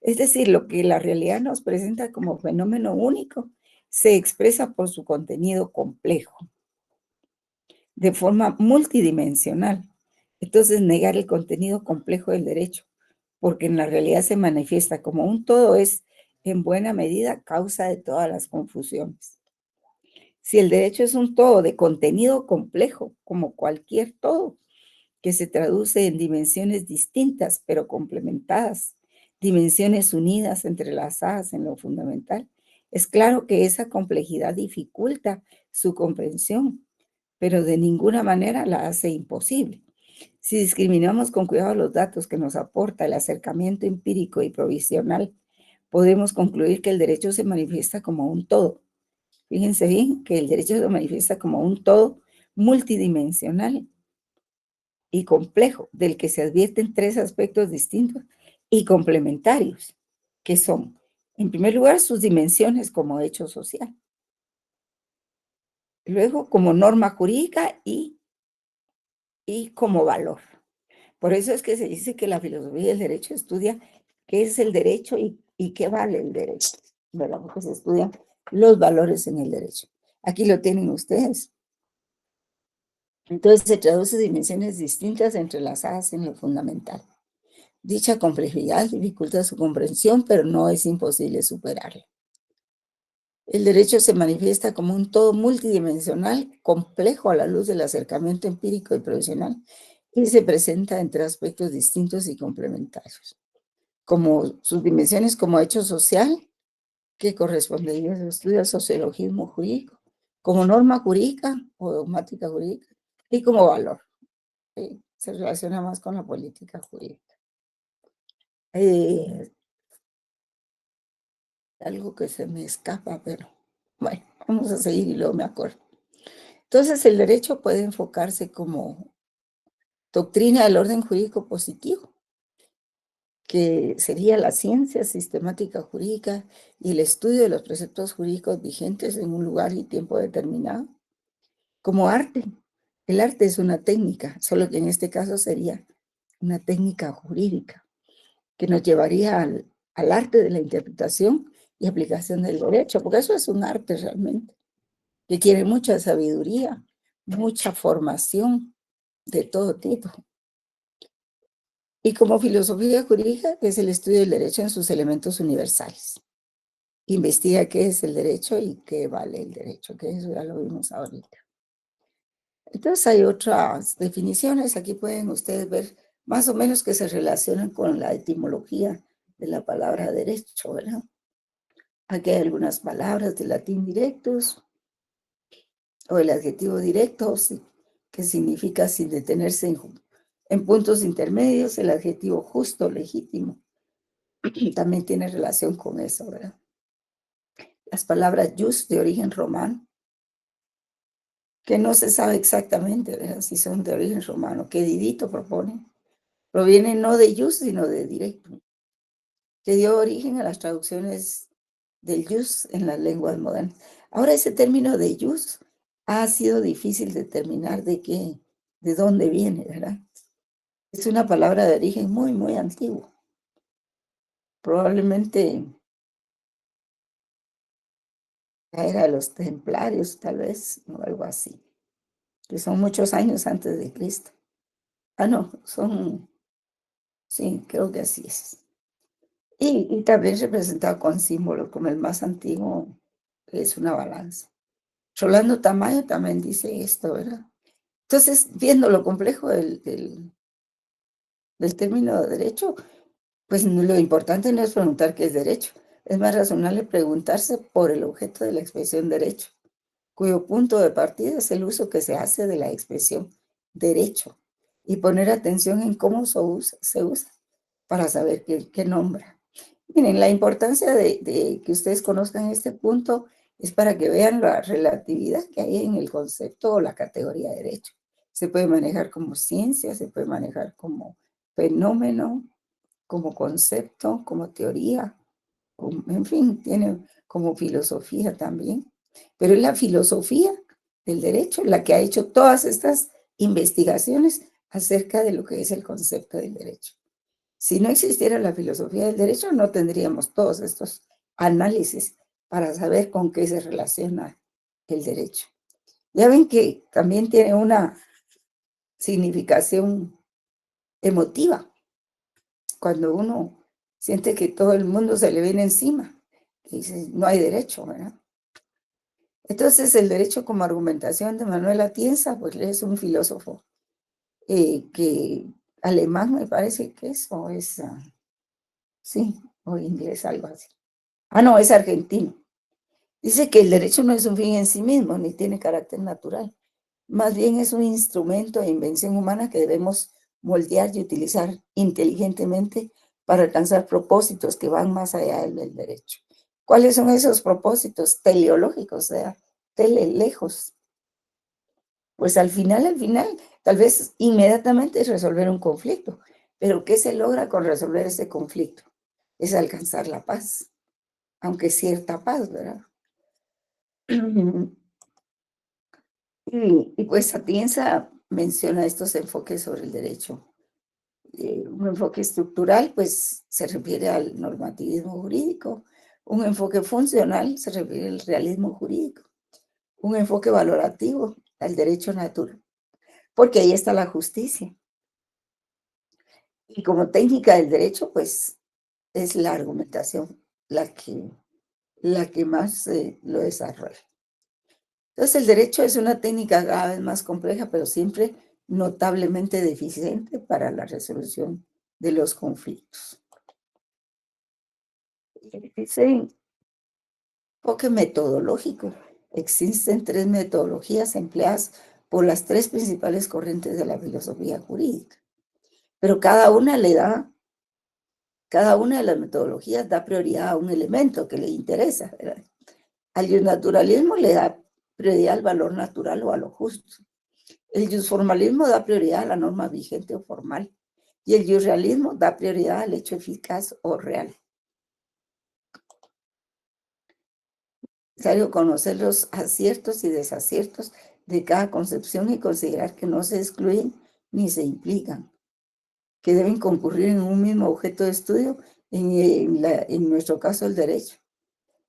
Es decir, lo que la realidad nos presenta como fenómeno único se expresa por su contenido complejo, de forma multidimensional. Entonces, negar el contenido complejo del derecho, porque en la realidad se manifiesta como un todo, es en buena medida causa de todas las confusiones. Si el derecho es un todo de contenido complejo, como cualquier todo, que se traduce en dimensiones distintas pero complementadas, dimensiones unidas, entrelazadas en lo fundamental, es claro que esa complejidad dificulta su comprensión, pero de ninguna manera la hace imposible. Si discriminamos con cuidado los datos que nos aporta el acercamiento empírico y provisional, podemos concluir que el derecho se manifiesta como un todo. Fíjense bien que el derecho se manifiesta como un todo multidimensional y complejo, del que se advierten tres aspectos distintos y complementarios, que son, en primer lugar, sus dimensiones como hecho social, luego como norma jurídica y como valor. Por eso es que se dice que la filosofía del derecho estudia qué es el derecho y qué vale el derecho, ¿verdad? Porque se estudian los valores en el derecho. Aquí lo tienen ustedes. Entonces se traduce dimensiones distintas entrelazadas en lo fundamental. Dicha complejidad dificulta su comprensión, pero no es imposible superarla. El derecho se manifiesta como un todo multidimensional, complejo a la luz del acercamiento empírico y profesional, y se presenta entre aspectos distintos y complementarios, como sus dimensiones como hecho social, que correspondería al estudio del sociologismo jurídico, como norma jurídica o dogmática jurídica, y como valor. Se relaciona más con la política jurídica. Algo que se me escapa, pero bueno, vamos a seguir y luego me acuerdo. Entonces, el derecho puede enfocarse como doctrina del orden jurídico positivo, que sería la ciencia sistemática jurídica y el estudio de los preceptos jurídicos vigentes en un lugar y tiempo determinado, como arte. El arte es una técnica, solo que en este caso sería una técnica jurídica, que nos llevaría al arte de la interpretación y aplicación del derecho, porque eso es un arte realmente, que quiere mucha sabiduría, mucha formación de todo tipo. Y como filosofía jurídica, es el estudio del derecho en sus elementos universales. Investiga qué es el derecho y qué vale el derecho, que eso ya lo vimos ahorita. Entonces hay otras definiciones, aquí pueden ustedes ver más o menos que se relacionan con la etimología de la palabra derecho, ¿verdad? Aquí hay algunas palabras del latín directus, o el adjetivo directo, que significa sin detenerse en puntos intermedios, el adjetivo justo, legítimo, también tiene relación con eso, ¿verdad? Las palabras jus de origen romano, que no se sabe exactamente, ¿verdad? Si son de origen romano, que Didito propone, provienen no de jus, sino de directo, que dio origen a las traducciones del jus en las lenguas modernas. Ahora ese término de jus ha sido difícil determinar de dónde viene, ¿verdad? Es una palabra de origen muy, muy antiguo. Probablemente la era de los templarios, tal vez, o algo así, que son muchos años antes de Cristo. Ah, no, sí, creo que así es. Y también representado con símbolos, como el más antiguo, que es una balanza. Rolando Tamayo también dice esto, ¿verdad? Entonces, viendo lo complejo del término de derecho, pues lo importante no es preguntar qué es derecho, es más razonable preguntarse por el objeto de la expresión derecho, cuyo punto de partida es el uso que se hace de la expresión derecho, y poner atención en cómo se usa para saber qué nombra. Miren, la importancia de que ustedes conozcan este punto es para que vean la relatividad que hay en el concepto o la categoría de derecho. Se puede manejar como ciencia, se puede manejar como fenómeno, como concepto, como teoría, en fin, tiene como filosofía también. Pero es la filosofía del derecho la que ha hecho todas estas investigaciones acerca de lo que es el concepto del derecho. Si no existiera la filosofía del derecho, no tendríamos todos estos análisis para saber con qué se relaciona el derecho. Ya ven que también tiene una significación emotiva, cuando uno siente que todo el mundo se le viene encima, y dice, no hay derecho, ¿verdad? Entonces, el derecho como argumentación de Manuel Atienza, pues es un filósofo que alemán me parece que es, o es, sí, o inglés, algo así. Ah, no, es argentino. Dice que el derecho no es un fin en sí mismo, ni tiene carácter natural. Más bien es un instrumento de invención humana que debemos moldear y utilizar inteligentemente para alcanzar propósitos que van más allá del derecho. ¿Cuáles son esos propósitos teleológicos? O sea, lejos. Pues al final, tal vez inmediatamente es resolver un conflicto. Pero ¿qué se logra con resolver ese conflicto? Es alcanzar la paz, aunque cierta paz, ¿verdad? Y pues Atienza menciona estos enfoques sobre el derecho Un enfoque estructural, pues, se refiere al normativismo jurídico. Un enfoque funcional se refiere al realismo jurídico. Un enfoque valorativo al derecho natural, porque ahí está la justicia. Y como técnica del derecho, pues, es la argumentación la que más lo desarrolla. Entonces, el derecho es una técnica cada vez más compleja, pero siempre notablemente deficiente para la resolución de los conflictos. Ese enfoque metodológico. Existen 3 metodologías empleadas por las 3 principales corrientes de la filosofía jurídica, pero cada una de las metodologías da prioridad a un elemento que le interesa, ¿verdad? Al naturalismo le da prioridad al valor natural o a lo justo. El jusformalismo da prioridad a la norma vigente o formal, y el jusrealismo da prioridad al hecho eficaz o real. Es necesario conocer los aciertos y desaciertos de cada concepción y considerar que no se excluyen ni se implican, que deben concurrir en un mismo objeto de estudio, en nuestro caso el derecho,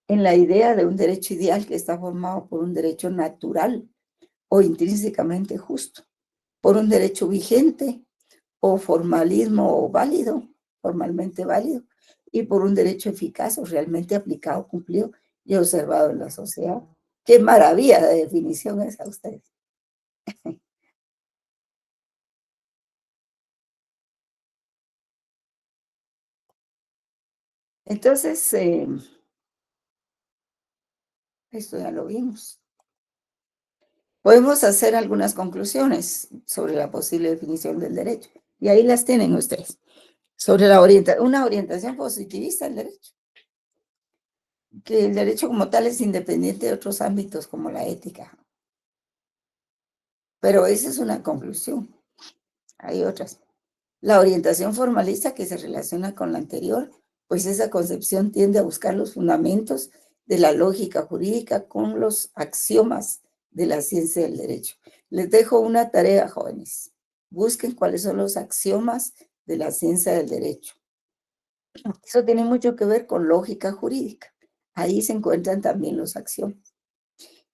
en la idea de un derecho ideal que está formado por un derecho natural o intrínsecamente justo, por un derecho vigente o formalismo válido, formalmente válido, y por un derecho eficaz o realmente aplicado, cumplido y observado en la sociedad. ¡Qué maravilla de definición es a ustedes! Entonces, esto ya lo vimos. Podemos hacer algunas conclusiones sobre la posible definición del derecho, y ahí las tienen ustedes. Sobre una orientación positivista del derecho, que el derecho como tal es independiente de otros ámbitos como la ética. Pero esa es una conclusión. Hay otras. La orientación formalista, que se relaciona con la anterior, pues esa concepción tiende a buscar los fundamentos de la lógica jurídica con los axiomas de la ciencia del derecho. Les dejo una tarea, jóvenes. Busquen cuáles son los axiomas de la ciencia del derecho. Eso tiene mucho que ver con lógica jurídica. Ahí se encuentran también los axiomas.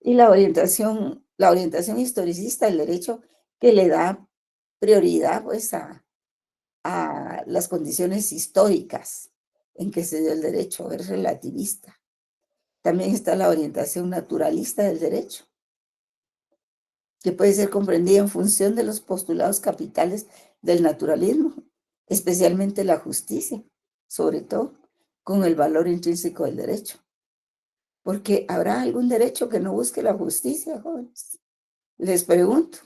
Y la orientación historicista del derecho, que le da prioridad pues a las condiciones históricas en que se dio el derecho, es relativista. También está la orientación naturalista del derecho, que puede ser comprendida en función de los postulados capitales del naturalismo, especialmente la justicia, sobre todo con el valor intrínseco del derecho. Porque ¿habrá algún derecho que no busque la justicia, jóvenes? Les pregunto,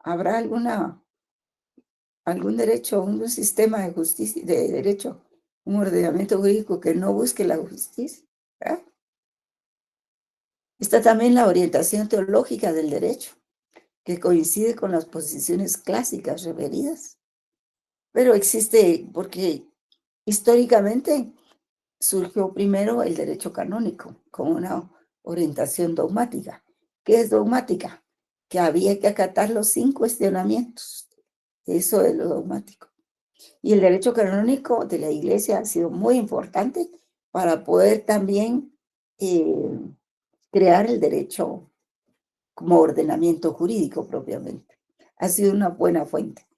¿habrá algún derecho, un sistema de justicia, de derecho, un ordenamiento jurídico que no busque la justicia? ¿Verdad? Está también la orientación teológica del derecho, que coincide con las posiciones clásicas referidas, pero existe porque históricamente surgió primero el derecho canónico con una orientación dogmática. ¿Qué es dogmática? Que había que acatarlo sin cuestionamientos. Eso es lo dogmático. Y el derecho canónico de la Iglesia ha sido muy importante para poder también crear el derecho como ordenamiento jurídico propiamente. Ha sido una buena fuente.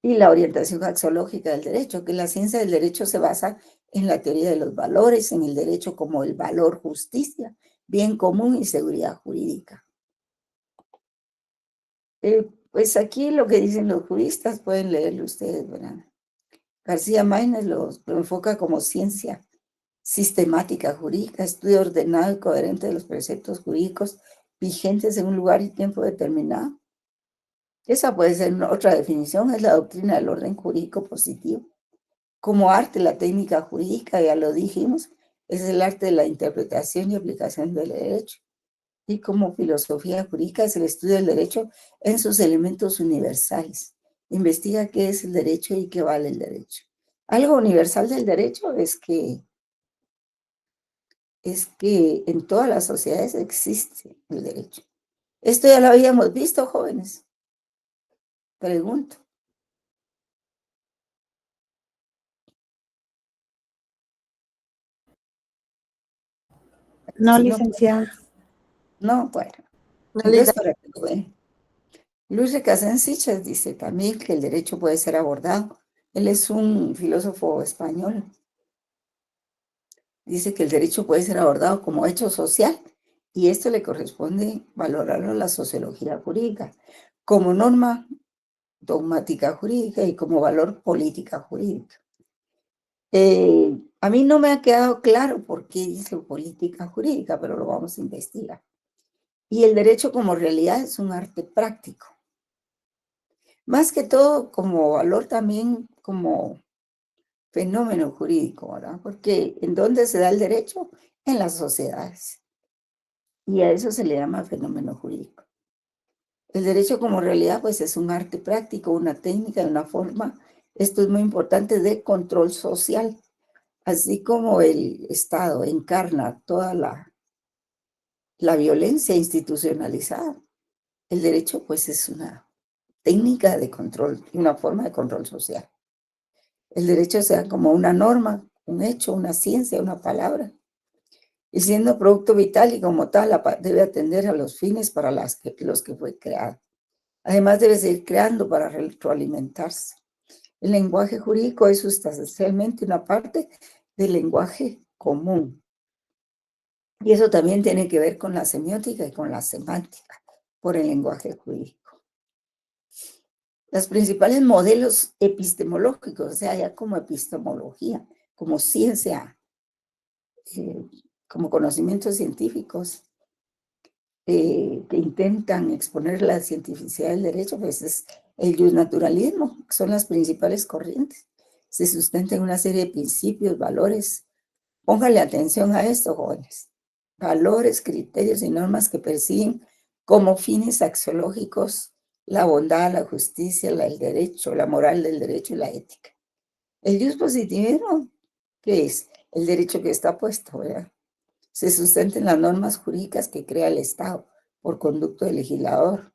Y la orientación axiológica del derecho, que la ciencia del derecho se basa en la teoría de los valores, en el derecho como el valor justicia, bien común y seguridad jurídica. Pues aquí lo que dicen los juristas, pueden leerlo ustedes, ¿verdad? García Maínez lo enfoca como ciencia sistemática jurídica, estudio ordenado y coherente de los preceptos jurídicos vigentes en un lugar y tiempo determinado. Esa puede ser otra definición, es la doctrina del orden jurídico positivo. Como arte, la técnica jurídica, ya lo dijimos, es el arte de la interpretación y aplicación del derecho. Y como filosofía jurídica es el estudio del derecho en sus elementos universales. Investiga qué es el derecho y qué vale el derecho. Algo universal del derecho es que en todas las sociedades existe el derecho. Esto ya lo habíamos visto, jóvenes. Pregunto, No, Si no, licenciada. no, bueno. No, Entonces, para que lo vean. Luis Recasens Sitges dice también que el derecho puede ser abordado. Él es un filósofo español. Dice que el derecho puede ser abordado como hecho social y esto le corresponde valorarlo en la sociología jurídica, como norma dogmática jurídica y como valor política jurídica. A mí no me ha quedado claro por qué dice política jurídica, pero lo vamos a investigar. Y el derecho como realidad es un arte práctico. Más que todo como valor también como fenómeno jurídico, ¿verdad? Porque ¿en dónde se da el derecho? En las sociedades. Y a eso se le llama fenómeno jurídico. El derecho como realidad, pues es un arte práctico, una técnica, una forma, esto es muy importante, de control social. Así como el Estado encarna toda la violencia institucionalizada, el derecho, pues es una técnica de control, una forma de control social. El derecho sea como una norma, un hecho, una ciencia, una palabra. Y siendo producto vital y como tal, debe atender a los fines para los que fue creado. Además, debe seguir creando para retroalimentarse. El lenguaje jurídico es sustancialmente una parte del lenguaje común. Y eso también tiene que ver con la semiótica y con la semántica por el lenguaje jurídico. Los principales modelos epistemológicos, o sea, ya como epistemología, como ciencia, como conocimientos científicos, que intentan exponer la cientificidad del derecho, pues es el justnaturalismo, son las principales corrientes. Se sustenta en una serie de principios, valores. Póngale atención a esto, jóvenes. Valores, criterios y normas que persiguen como fines axiológicos la bondad, la justicia, el derecho, la moral del derecho y la ética. El positivismo, ¿qué es? El derecho que está puesto, ¿verdad? Se sustenta en las normas jurídicas que crea el Estado por conducto del legislador,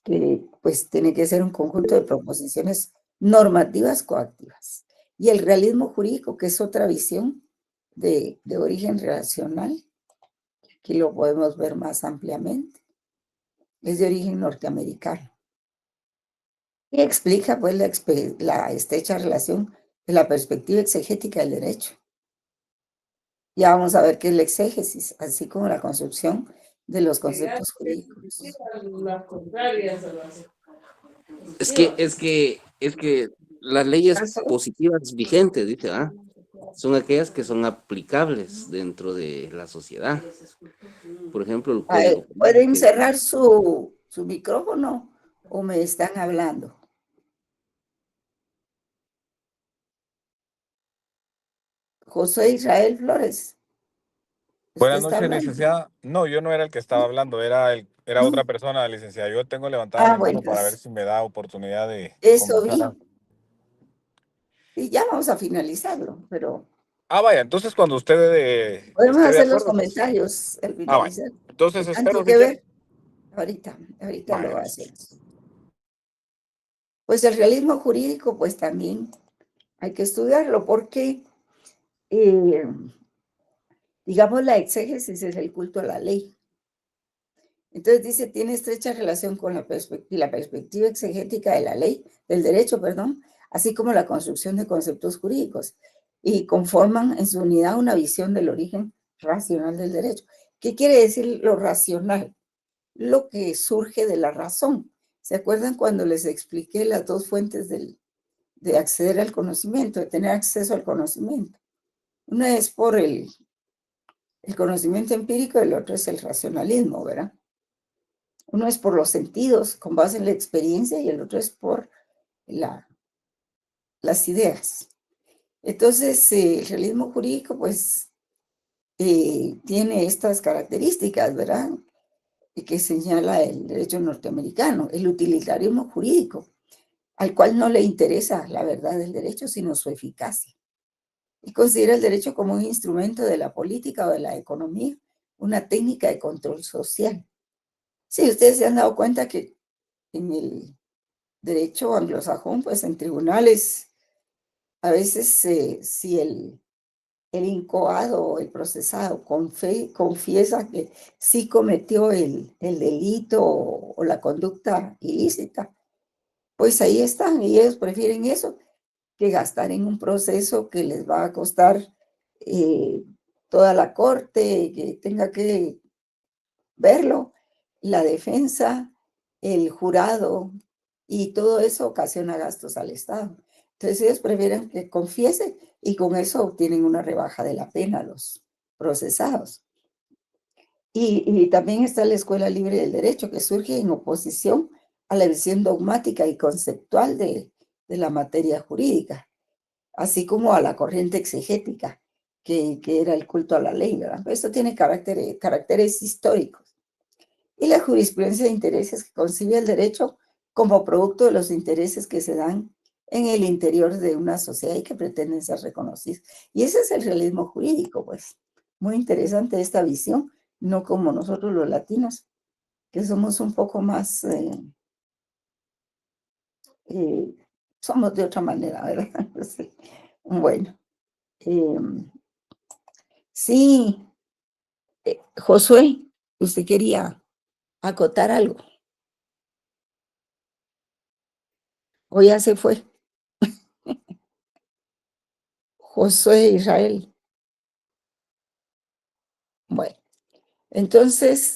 que pues tiene que ser un conjunto de proposiciones normativas coactivas. Y el realismo jurídico, que es otra visión de origen relacional, aquí lo podemos ver más ampliamente, es de origen norteamericano. Y explica pues la estrecha relación de la perspectiva exegética del derecho. Ya vamos a ver qué es la exégesis, así como la construcción de los conceptos jurídicos. Es que las leyes positivas vigentes, dice, son aquellas que son aplicables dentro de la sociedad. Por ejemplo, el Código Penal, ¿Pueden que cerrar su micrófono o me están hablando? José Israel Flores. ¿Usted Buenas está noches, hablando? licenciada. No, yo no era el que estaba hablando, era No. otra persona, licenciada. Yo tengo levantada mi Bueno, mano para ver si me da oportunidad de eso conversar. vi. Y ya vamos a finalizarlo, pero Vaya, entonces cuando usted podemos esté de hacer los acuerdo, pues. comentarios al Vaya. finalizar. Entonces Tanto espero que si quiere. ver. Ahorita Vaya, lo licenciada. hacemos. Pues el realismo jurídico, pues también hay que estudiarlo porque, digamos, la exégesis es el culto a la ley. Entonces dice, tiene estrecha relación con la perspectiva exegética de la ley, del derecho, perdón, así como la construcción de conceptos jurídicos, y conforman en su unidad una visión del origen racional del derecho. ¿Qué quiere decir lo racional? Lo que surge de la razón. ¿Se acuerdan cuando les expliqué las dos fuentes de acceder al conocimiento, de tener acceso al conocimiento? Una es por el conocimiento empírico y el otro es el racionalismo, ¿verdad? Uno es por los sentidos, con base en la experiencia, y el otro es por las ideas. Entonces, el realismo jurídico, pues, tiene estas características, ¿verdad? Y que señala el derecho norteamericano, el utilitarismo jurídico, al cual no le interesa la verdad del derecho, sino su eficacia. Y considera el derecho como un instrumento de la política o de la economía, una técnica de control social. Sí, ustedes se han dado cuenta que en el derecho anglosajón, pues en tribunales, a veces si el el incoado o el procesado confiesa que sí cometió el delito o la conducta ilícita, pues ahí están, y ellos prefieren eso que gastar en un proceso que les va a costar toda la corte, que tenga que verlo, la defensa, el jurado, y todo eso ocasiona gastos al Estado. Entonces ellos prefieren que confiese y con eso obtienen una rebaja de la pena los procesados. Y también está la Escuela Libre del Derecho, que surge en oposición a la visión dogmática y conceptual de la materia jurídica, así como a la corriente exegética, que era el culto a la ley, ¿verdad? Esto tiene caracteres históricos. Y la jurisprudencia de intereses, que concibe el derecho como producto de los intereses que se dan en el interior de una sociedad y que pretenden ser reconocidos. Y ese es el realismo jurídico, pues. Muy interesante esta visión, no como nosotros los latinos, que somos un poco más, eh, somos de otra manera, ¿verdad? Sí. Bueno, sí, Josué, usted quería acotar algo, o ya se fue. Josué Israel. Bueno, entonces,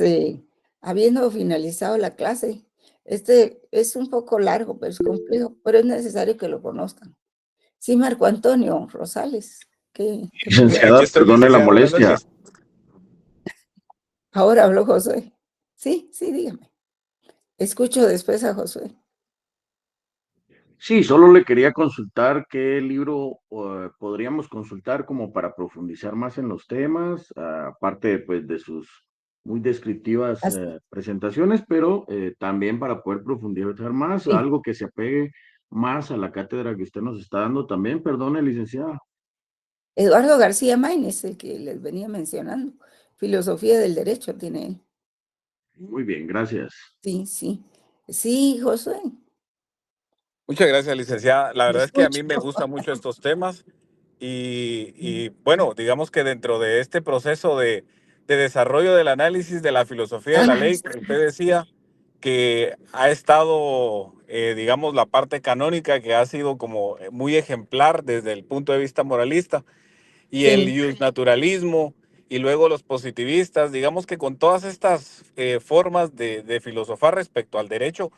habiendo finalizado la clase, este es un poco largo, pero es complejo, pero es necesario que lo conozcan. Sí, Marco Antonio Rosales, ¿qué me Sí, puede aquí Licenciada, estoy, decir? perdone la licenciada. Buenas molestia. noches. Ahora habló Josué. Sí, sí, dígame. Escucho después a Josué. Sí, solo le quería consultar qué libro podríamos consultar como para profundizar más en los temas, aparte pues de sus muy descriptivas Hasta- presentaciones, pero también para poder profundizar más, sí, algo que se apegue más a la cátedra que usted nos está dando también. Perdone, licenciada. Eduardo García Maínez, el que les venía mencionando. Filosofía del derecho tiene él. Muy bien, gracias. Sí, sí. Sí, Josué, Muchas gracias, licenciada. La lo verdad es que a escucho. mí me gustan mucho estos temas bueno, digamos que dentro de este proceso de desarrollo del análisis de la filosofía de la Ah, ley, que usted decía que ha estado, digamos, la parte canónica que ha sido como muy ejemplar desde el punto de vista moralista y el sí. naturalismo y luego los positivistas, digamos que con todas estas formas de filosofar respecto al derecho,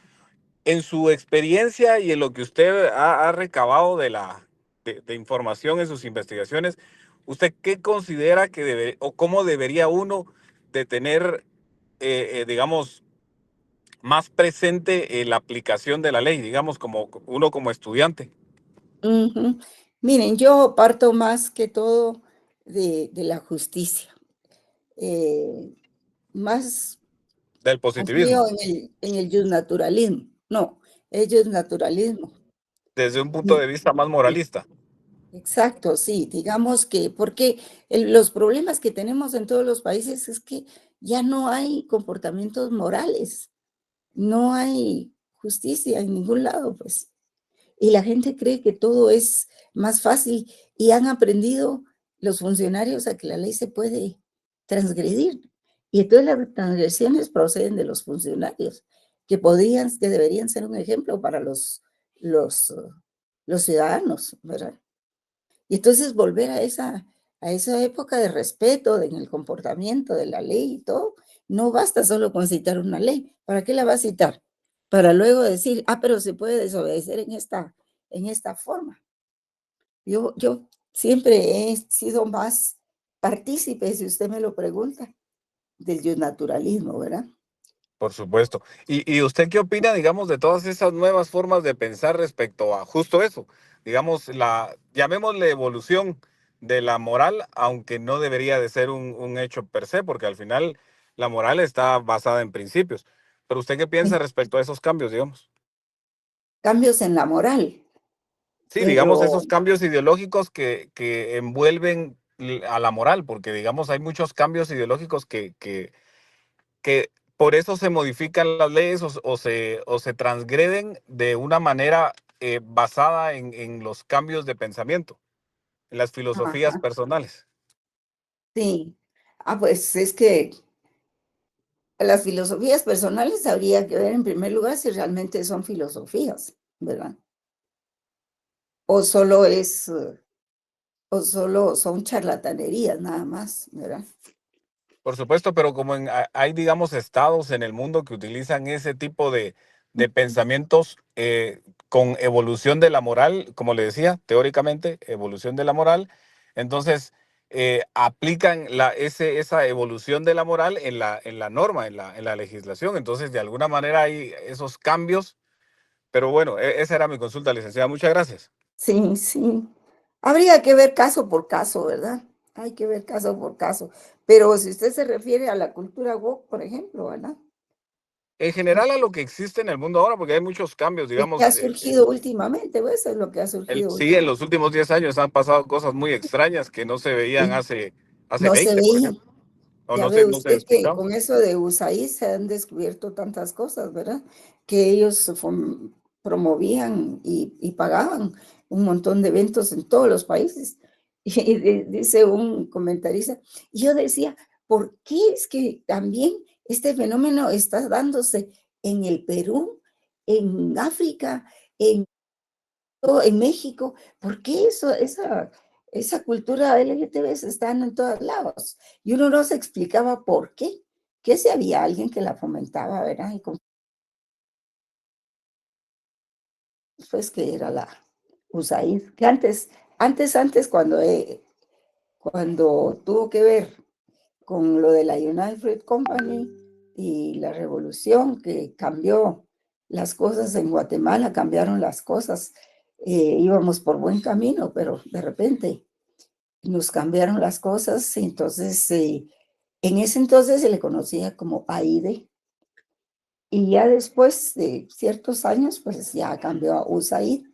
en su experiencia y en lo que usted ha recabado de información en sus investigaciones, ¿usted qué considera que debe o cómo debería uno de tener, digamos, más presente la aplicación de la ley, digamos, como uno como estudiante Ujú. Miren, yo parto más que todo de la justicia, eh, más del confío positivismo, en el justnaturalismo. No, el justnaturalismo. desde un punto Mm, de vista más sí, moralista? exacto, sí, digamos que porque los problemas que tenemos en todos los países es que ya no hay comportamientos morales, no hay justicia en ningún lado, pues. Y la gente cree que todo es más fácil y han aprendido los funcionarios a que la ley se puede transgredir. Y entonces las transgresiones proceden de los funcionarios, que deberían ser un ejemplo para los, uh, los ciudadanos, ¿verdad? Y entonces volver a esa época de respeto en el comportamiento de la ley y todo, no basta solo con citar una ley. ¿Para qué la va a citar? Para luego decir, pero se puede desobedecer en esta forma. Yo siempre he sido más partícipe, si usted me lo pregunta, del naturalismo, ¿verdad? Por supuesto. ¿Y usted qué opina, digamos, de todas esas nuevas formas de pensar respecto a justo eso? Digamos, llamémosle evolución de la moral, aunque no debería de ser un hecho per se, porque al final la moral está basada en principios. Pero ¿usted qué piensa Sí. respecto a esos cambios, digamos? Cambios en la moral, Sí, digamos, pero esos cambios ideológicos que envuelven a la moral, porque, digamos, hay muchos cambios ideológicos que por eso se modifican las leyes o se transgreden de una manera basada en los cambios de pensamiento. las filosofías Ajá, personales. sí. Pues es que las filosofías personales habría que ver en primer lugar si realmente son filosofías, ¿verdad? O solo es, o solo son charlatanerías nada más, ¿verdad? Por supuesto, pero como hay, digamos, estados en el mundo que utilizan ese tipo de pensamientos con evolución de la moral, como le decía, teóricamente, evolución de la moral, entonces aplican esa evolución de la moral en la norma, en la legislación. Entonces, de alguna manera hay esos cambios, pero bueno, esa era mi consulta, licenciada. Muchas gracias. Sí, sí. Habría que ver caso por caso, ¿verdad? Hay que ver caso por caso. Pero si usted se refiere a la cultura woke, por ejemplo, ¿verdad? En general a lo que existe en el mundo ahora, porque hay muchos cambios, Y que ha digamos, surgido últimamente, pues, eso es lo que ha surgido sí, en últimamente. los últimos 10 años han pasado cosas muy extrañas que no se veían Sí, hace no se 20, por veía. ejemplo, o Ya no ve no se usted que explicaban. con eso de USAID se han descubierto tantas cosas, ¿verdad? Que ellos promovían y pagaban un montón de eventos en todos los países. Y dice un comentarista, y yo decía, ¿por qué es que también este fenómeno está dándose en el Perú, en África, en México? ¿Por qué esa cultura LGTB se están en todos lados? Y uno no se explicaba por qué. Que si había alguien que la fomentaba, ¿verdad? Y pues que era la USAID, que antes cuando tuvo que ver con lo de la United Fruit Company y la revolución que cambió las cosas en Guatemala, cambiaron las cosas, íbamos por buen camino, pero de repente nos cambiaron las cosas, y entonces en ese entonces se le conocía como AIDE, y ya después de ciertos años, pues ya cambió a USAID.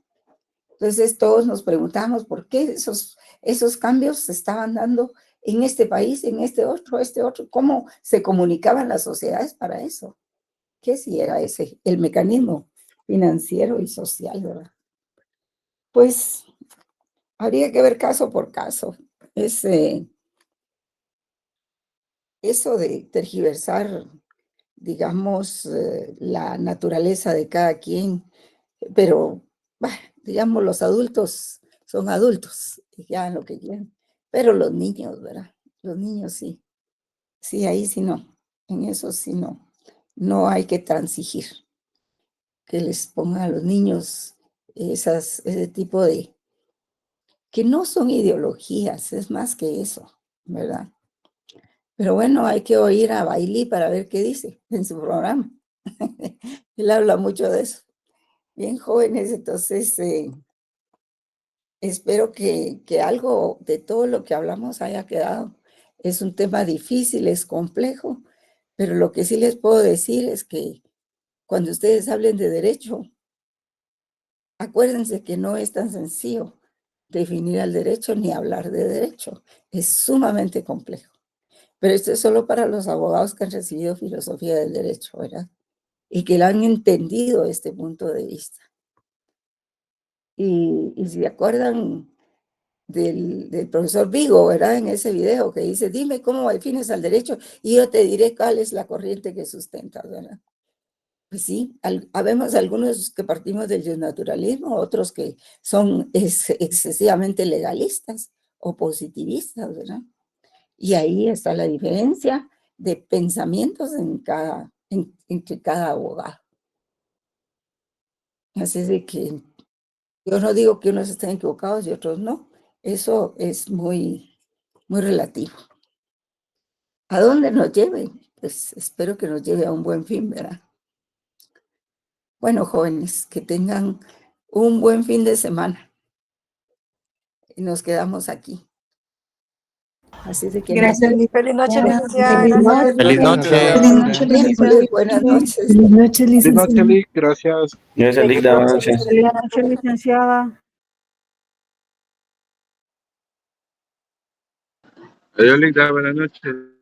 Entonces todos nos preguntamos por qué esos cambios se estaban dando en este país, en este otro, cómo se comunicaban las sociedades para eso, que si era ese el mecanismo financiero y social, ¿verdad? Pues habría que ver caso por caso. Es, eso de tergiversar, digamos, la naturaleza de cada quien, pero, bah, digamos, los adultos son adultos y que hagan lo que quieran, pero los niños, ¿verdad? Los niños sí, sí, ahí sí no, en eso sí no, no hay que transigir, que les pongan a los niños ese tipo de, que no son ideologías, es más que eso, ¿verdad? Pero bueno, hay que oír a Bailey para ver qué dice en su programa. Él habla mucho de eso. Bien jóvenes, entonces espero que algo de todo lo que hablamos haya quedado. Es un tema difícil, es complejo, pero lo que sí les puedo decir es que cuando ustedes hablen de derecho, acuérdense que no es tan sencillo definir al derecho ni hablar de derecho. Es sumamente complejo. Pero esto es solo para los abogados que han recibido filosofía del derecho, ¿verdad? Y que lo han entendido este punto de vista. Y si se acuerdan del profesor Vigo, ¿verdad? En ese video que dice, dime cómo defines al derecho y yo te diré cuál es la corriente que sustenta, ¿verdad? Pues sí, habemos algunos que partimos del naturalismo, otros que son excesivamente legalistas o positivistas, ¿verdad? Y ahí está la diferencia de pensamientos entre cada abogado. Así es de que yo no digo que unos estén equivocados y otros no. Eso es muy relativo. ¿A dónde nos lleve? Pues espero que nos lleve a un buen fin, ¿verdad? Bueno, jóvenes, que tengan un buen fin de semana. Y nos quedamos aquí. Así de que Gracias, Feliz noche, Bueno, licenciada. feliz Gracias. Feliz noche. noche. Feliz noche, Miércoles, licenciada. buenas noches. Feliz noche, Feliz noche, licenciada. Lick. Gracias. Gracias, Lick. Feliz Buenas noche, noches. feliz noche, licenciada. Adiós, Lick. Buenas noches.